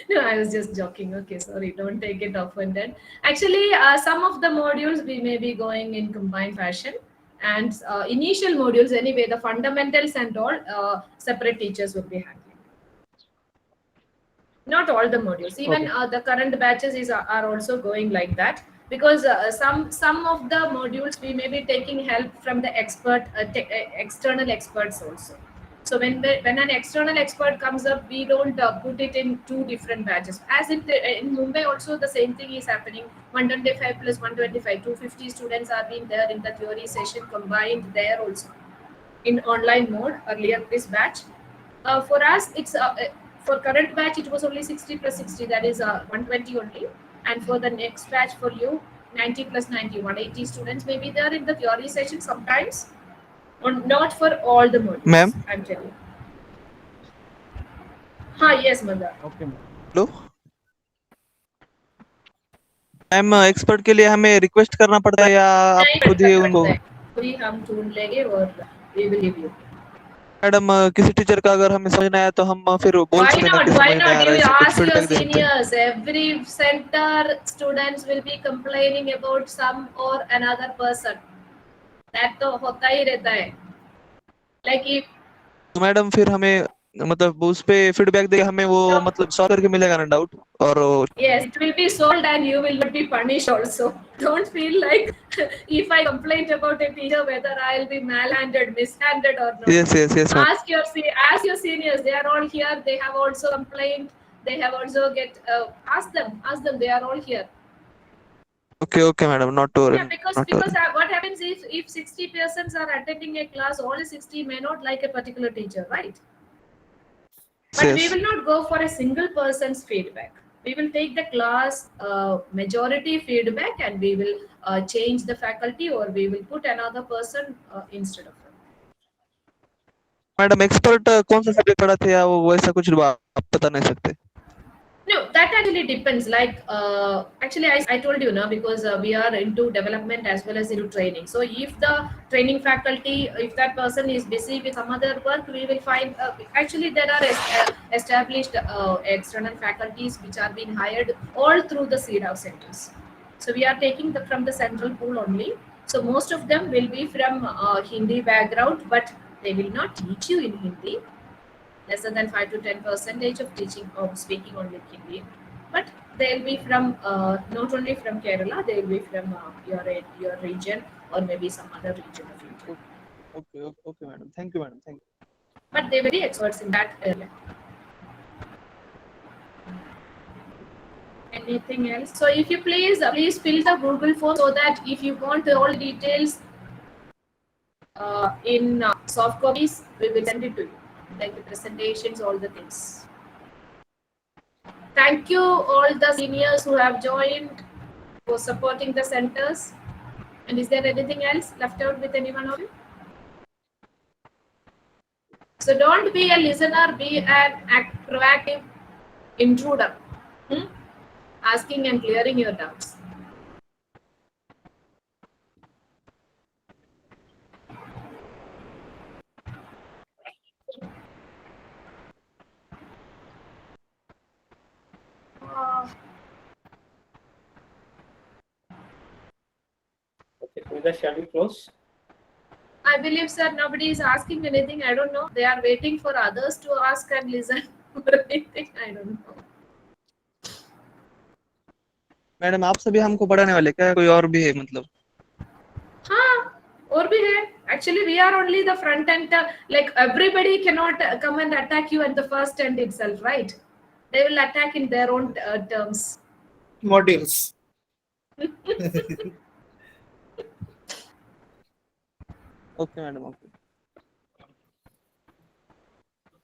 No, I was just joking. Okay, sorry, don't take it offended. Actually, some of the modules we may be going in combined fashion, and initial modules anyway, the fundamentals and all, separate teachers will be handling. Not all the modules, even the current batches are also going like that, because some of the modules we may be taking help from the external experts also. So when an external expert comes up, we don't put it in two different batches. As in Mumbai also the same thing is happening. 125 plus 125, 250 students are being there in the theory session combined there also in online mode earlier this batch. For us, it's for current batch it was only 60 plus 60, that is 120 only. And for the next batch for you, 90 plus 90, 180 students may be there in the theory session sometimes. Or not for all the modules, Ma'am? I'm telling you. Yes, Mother. Okay. Hello ma'am, expert के लिए हमें request करना पड़ता है या आप खुद ही उनको? भी हम ढूंढ लेंगे और we will give you. Madam, किसी टीचर का अगर हमें समझना है तो हम फिर बोल Why सकते हैं not? कि Why समझ नहीं आ not? रहा है, You इससे कुछ ask your फीडबैक दे सकते हैं? seniors. Every center students will be complaining about some or another person. That तो होता ही रहता है. Like if तो मैडम फिर हमें मतलब उस पे फीडबैक दे हमें वो मतलब सॉल्व करके मिलेगा ना डाउट? और yes, it will be solved and you will not be punished also. Don't feel like if I complain about a teacher whether I'll be mishanded or not. yes ma'am. Ask your seniors. They are all here. They have also complained. They have also ask them. They are all here. Okay madam, not to worry. Yeah, because what happens if 60 persons are attending a class, all 60 may not like a particular teacher, right? But we will not go for a single person's feedback. We will take the class majority feedback and we will change the faculty or we will put another person instead of them. Madam, expert कौन सा subject पढ़ाते हैं या वो वैसा कुछ आप बता नहीं सकते? No, that actually depends. Like actually, I told you now, because we are into development as well as into training. So if the training faculty, if that person is busy with some other work, we will find. Actually, there are established external faculties which are being hired all through the CDAC centers. So we are taking from the central pool only. So most of them will be from Hindi background, but they will not teach you in Hindi. Lesser than 5 to 10% of teaching or speaking only Hindi, but they will be from not only from Kerala, they will be from your region or maybe some other region of India. Okay madam, thank you madam, thank you. But they will be experts in that area. Anything else? So if you please fill the Google form so that if you want all details in soft copies, we will send it to you. Like the presentations, all the things. Thank you all the seniors who have joined for supporting the centers. And is there anything else left out with anyone of you? So don't be a listener, be an proactive intruder. Asking and clearing your doubts. Okay, shall we close? I believe, sir, nobody is asking anything. I don't know. They are waiting for others to ask and listen for anything. I don't know. Madam, आप सभी हमको पढ़ाने वाले क्या? कोई और भी है मतलब? हाँ, और भी है. Actually, we are only the front end. Like everybody cannot come and attack you at the first end itself, right? They will attack in their own terms. Modules. Okay, madam. Okay.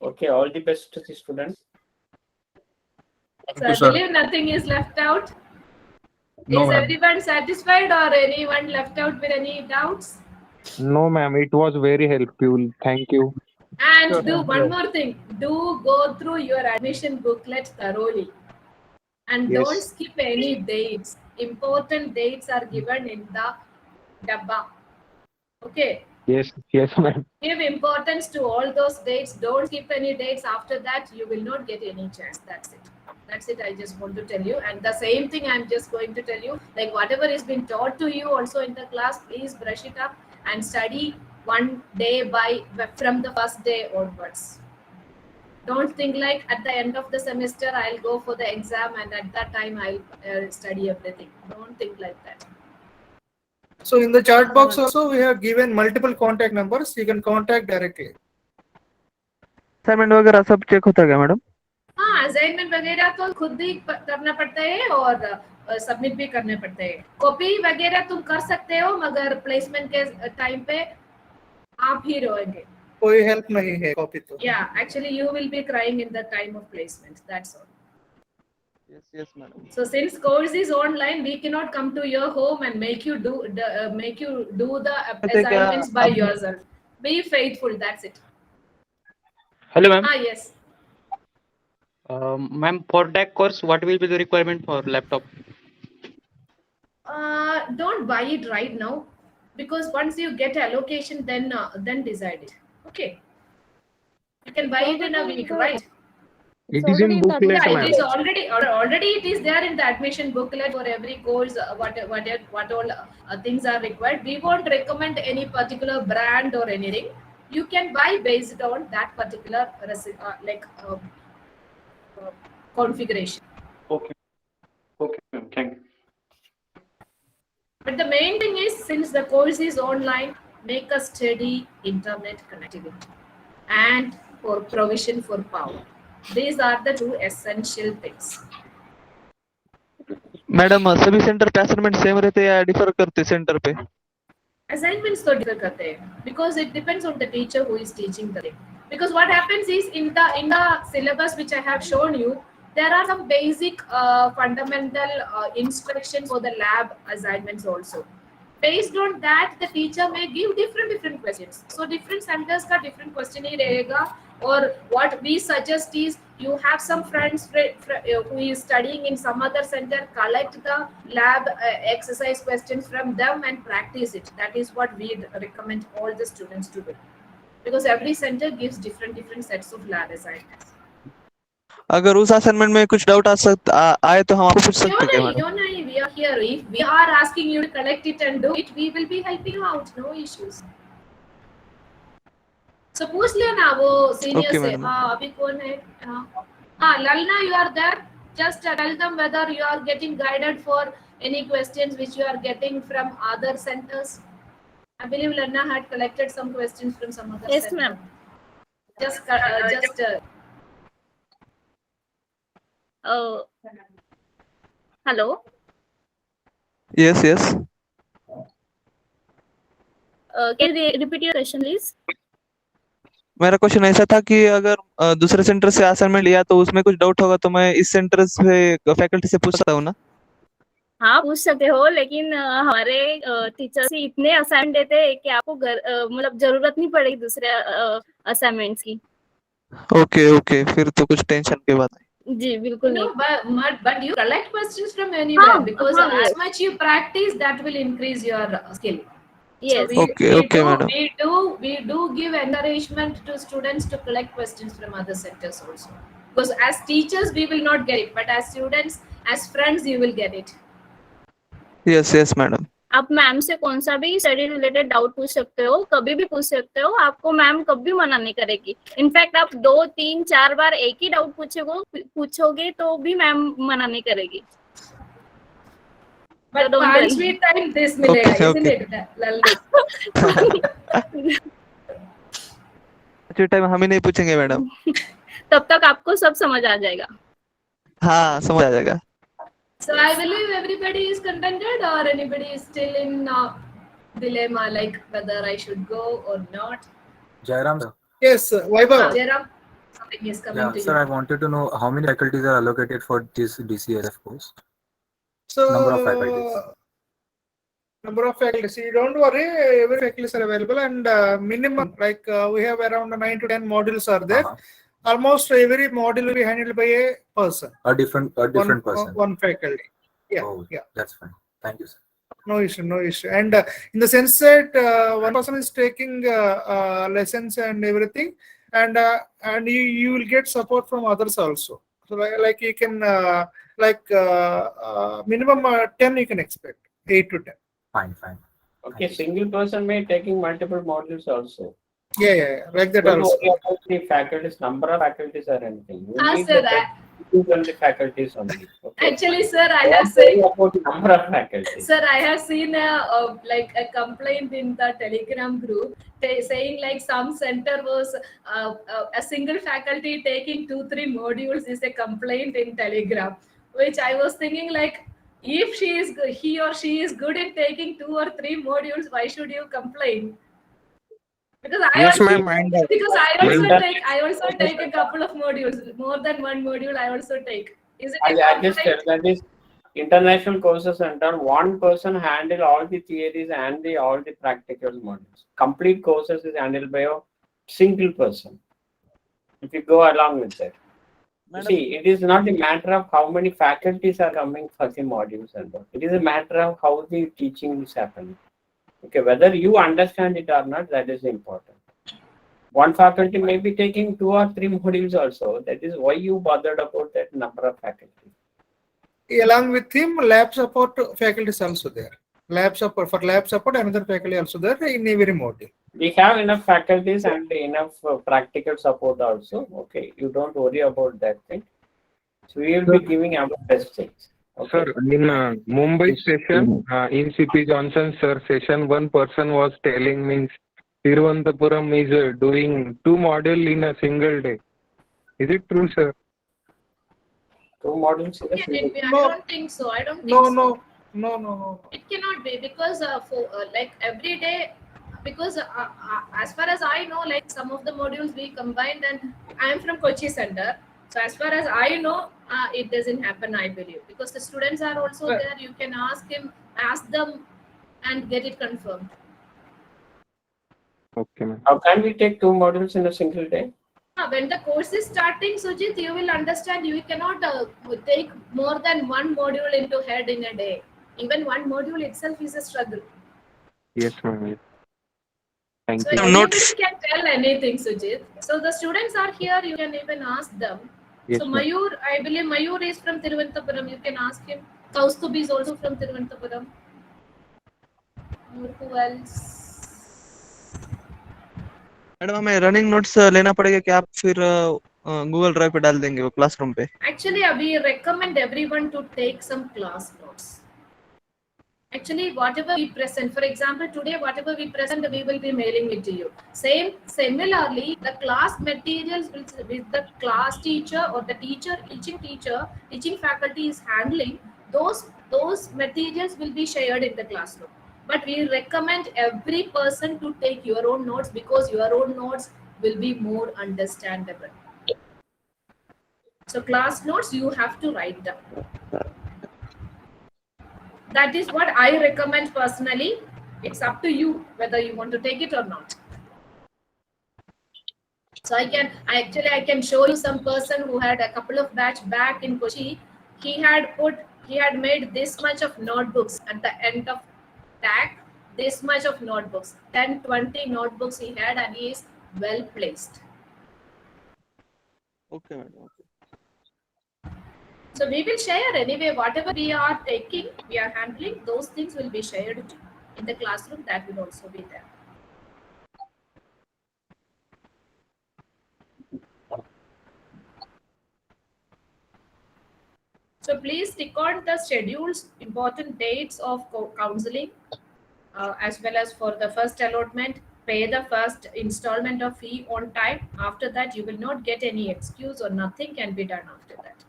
Okay, all the best to the students. So I believe nothing is left out. No, Is ma'am. everyone satisfied or anyone left out with any doubts? No, ma'am. It was very helpful. Thank you. And Sure, do thank one you. more thing. Do go through your admission booklet thoroughly. And Yes. don't skip any dates. Important dates are given in the dabba. Okay. Yes, yes, ma'am. Give importance to all those dates. Don't skip any dates. After that, you will not get any chance. That's it. That's it. I just want to tell you. And the same thing I'm just going to tell you. Like whatever is been taught to you also in the class, please brush it up and study one day from the first day onwards. Don't think like at the end of the semester I'll go for the exam and at that time I'll study everything. Don't think like that. So in the chat box also we have given multiple contact numbers. You can contact directly. Assignment वगैरह सब check होता है क्या madam? हाँ, assignment वगैरह तो खुद ही करना पड़ता है और सबमिट भी करने पड़ते हैं. कॉपी वगैरह तुम कर सकते हो मगर प्लेसमेंट के टाइम पे आप ही रोएंगे. कोई हेल्प नहीं है कॉपी तो. Yeah, actually you will be crying in the time of placement. That's all. Yes, madam. So since course is online, we cannot come to your home and make you do the assignments by yourself. Be faithful. That's it. Hello, ma'am. Yes. Ma'am, for DAC course, what will be the requirement for laptop? Don't buy it right now, because once you get allocation, then decide it. Okay. You can buy it in a week, right? It is in booklet, Yeah, ma'am. it is already it is there in the admission booklet for every course. What all things are required. We won't recommend any particular brand or anything. You can buy based on that particular configuration. Okay. Okay, ma'am. Thank you. But the main thing is, since the course is online, make a steady internet connectivity and for provision for power. These are the two essential things. Madam सभी centre पे assignment same रहते हैं या differ करते centre पे? Assignments तो differ करते हैं because it depends on the teacher who is teaching the thing. Because what happens is in the syllabus which I have shown you, there are some basic fundamental instructions for the lab assignments also. Based on that, the teacher may give different questions. So different centers का different question ही रहेगा. Or what we suggest is you have some friends who is studying in some other center, collect the lab exercise questions from them and practice it. That is what we recommend all the students to do, because every center gives different sets of lab assignments. अगर उस assignment में कुछ doubt आए तो हम आपको पूछ सकते हैं क्या मैडम? नहीं, we are here. If we are asking you to collect it and do it, we will be helping you out. No issues. So पूछ लेना वो सीनियर से. हाँ, अभी कौन है? हाँ, ललना, you are there. Just tell them whether you are getting guided for any questions which you are getting from other centers. I believe Lana had collected some questions from some other Yes, center. ma'am. Just hello. Yes. Can you repeat your question, please? मेरा question ऐसा था कि अगर दूसरे centre से assignment लिया तो उसमें कुछ डाउट होगा तो मैं इस सेंटर से फैकल्टी से पूछ सकता हूँ ना? हाँ, पूछ सकते हो, लेकिन हमारे टीचर्स ही इतने असाइनमेंट देते हैं कि आपको मतलब जरूरत नहीं पड़ेगी दूसरे असाइनमेंट्स की. ओके, फिर तो कुछ टेंशन की बात नहीं. जी बिल्कुल नहीं. But you collect questions from anywhere, because as much you practice, that will increase your skill. Yes. So Okay, madam. We do give encouragement to students to collect questions from other centers also. Because as teachers we will not get it, but as students, as friends, you will get it. Yes, madam. आप ma'am से कौन सा भी study related doubt पूछ सकते हो, कभी भी पूछ सकते हो. आपको मैम कभी मना नहीं करेगी. इनफैक्ट आप 2, 3, 4 बार एक ही डाउट पूछोगे तो भी मैम मना नहीं करेगी. But 5 minutes time this मिलेगा, isn't it, Lalli? पांचवे टाइम हम ही नहीं पूछेंगे मैडम। तब तक आपको सब समझ आ जाएगा। हाँ समझ आ जाएगा। So I believe everybody is contented, or anybody is still in dilemma, like whether I should go or not. Jairam sir. Yes, Vaibhav. Jairam, something is coming Yeah, to sir, you. I wanted to know how many faculties are allocated for this DCSF course? So Number of faculties. Number of faculties. You don't worry, every faculties are available, and minimum, like we have around 9 to 10 modules are there. Almost every module will be handled by a person. A different person. One faculty. Yeah, Oh, yeah. that's fine. Thank you, sir. No issue, no issue. And in the sense that one person is taking lessons and everything, and you will get support from others also. So like you can minimum 10 you can expect, 8 to 10. Fine. Okay, single person may taking multiple modules also. Yeah, like that Don't also. worry about the faculties, number of faculties or anything. You need Sir, the faculties only. Okay? Actually, sir, I Don't have seen. worry about the number of faculties. Sir, I have seen a complaint in the Telegram group saying like some center was a single faculty taking 2-3 modules is a complaint in Telegram, which I was thinking like, if he or she is good in taking 2 or 3 modules, why should you complain? Because I Yes, also, ma'am. And I also take a couple of modules, more than one module. I also take. Is it? I just tell that is international courses center. One person handle all the theories and all the practical modules. Complete courses is handled by a single person. If you go along with that. See, it is not a matter of how many faculties are coming for the modules and all. It is a matter of how the teaching is happening. Okay, whether you understand it or not, that is important. One faculty may be taking 2 or 3 modules also. That is why you bothered about that number of faculty. Along with him, lab support faculty is also there. Lab support, another faculty also there in every module. We have enough faculties and enough practical support also. Okay, you don't worry about that thing. So we will be giving our best things. Okay. sir, in Mumbai session, in CP Johnson sir session, one person was telling means Thiruvananthapuram is doing 2 modules in a single day. Is it true, sir? 2 modules in a Can single it be? day. I don't think so. I don't think so. No. It cannot be because for like every day, because as far as I know, like some of the modules we combined, and I am from Kochi Center. So as far as I know, it doesn't happen, I believe, because the students are also there. You can ask them, and get it confirmed. Okay, ma'am. How can we take 2 modules in a single day? When the course is starting, Sujit, you will understand you cannot take more than 1 module into head in a day. Even 1 module itself is a struggle. Yes, ma'am. Yes. Thank So you. anybody can tell anything, Sujit. So the students are here, you can even ask them. Yes, So ma'am. Mayur, I believe Mayur is from Thiruvananthapuram. You can ask him. Kaustubi is also from Thiruvananthapuram. Or who else? Madam हमें running notes लेना पड़ेगा कि आप फिर Google drive पे डाल देंगे वो क्लासरूम पे? Actually, we recommend everyone to take some class notes. Actually, whatever we present, for example, today, whatever we present, we will be mailing it to you. Similarly, the class materials with the class teacher or the teaching faculty is handling, those materials will be shared in the classroom. But we recommend every person to take your own notes, because your own notes will be more understandable. So class notes, you have to write down. That is what I recommend personally. It's up to you whether you want to take it or not. So I can show you some person who had a couple of batch back in Kochi. He had made this much of notebooks at the end of TAC, this much of notebooks, 10-20 notebooks he had, and he is well placed. Okay, madam. Okay. So we will share anyway, whatever we are taking, we are handling, those things will be shared in the classroom. That will also be there. So please stick on the schedules, important dates of counseling, as well as for the first allotment. pay the first installment of fee on time. After that, you will not get any excuse or nothing can be done after that.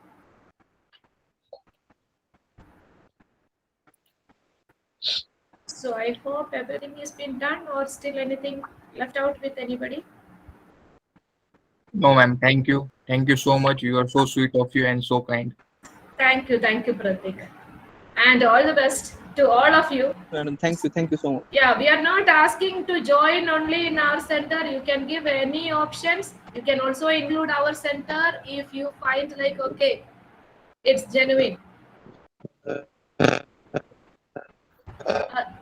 So I hope everything has been done, or still anything left out with anybody? No, ma'am. Thank you. Thank you so much. You are so sweet of you and so kind. Thank you, Pratik. And all the best to all of you. Madam, thank you so much. Yeah, we are not asking to join only in our center. You can give any options. You can also include our center if you find like, okay, it's genuine.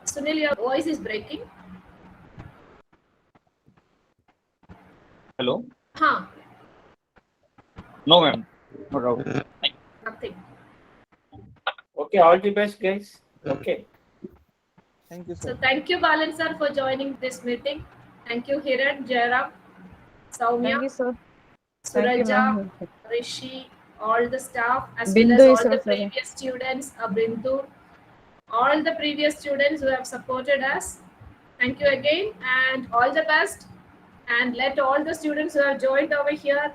Sunil, your voice is breaking. Hello? Huh, No, ma'am. No doubt. nothing. Okay, all the best, guys. Okay. Thank you, So sir. thank you, Balan sir, for joining this meeting. Thank you, Hiran, Jairam, Soumya. Thank you, sir. Thank you, Suraja, ma'am. Rishi, all the staff, as well Bindu as is all the also there. previous students, Bindu, all the previous students who have supported us. Thank you again and all the best. And let all the students who have joined over here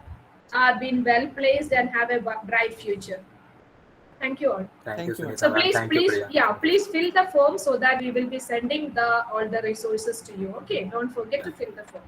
are being well placed and have a bright future. Thank you all. Thank you, So Sunita ma'am. Thank you, please, Priya. yeah, please fill the form so that we will be sending all the resources to you. Okay, don't forget to fill the form.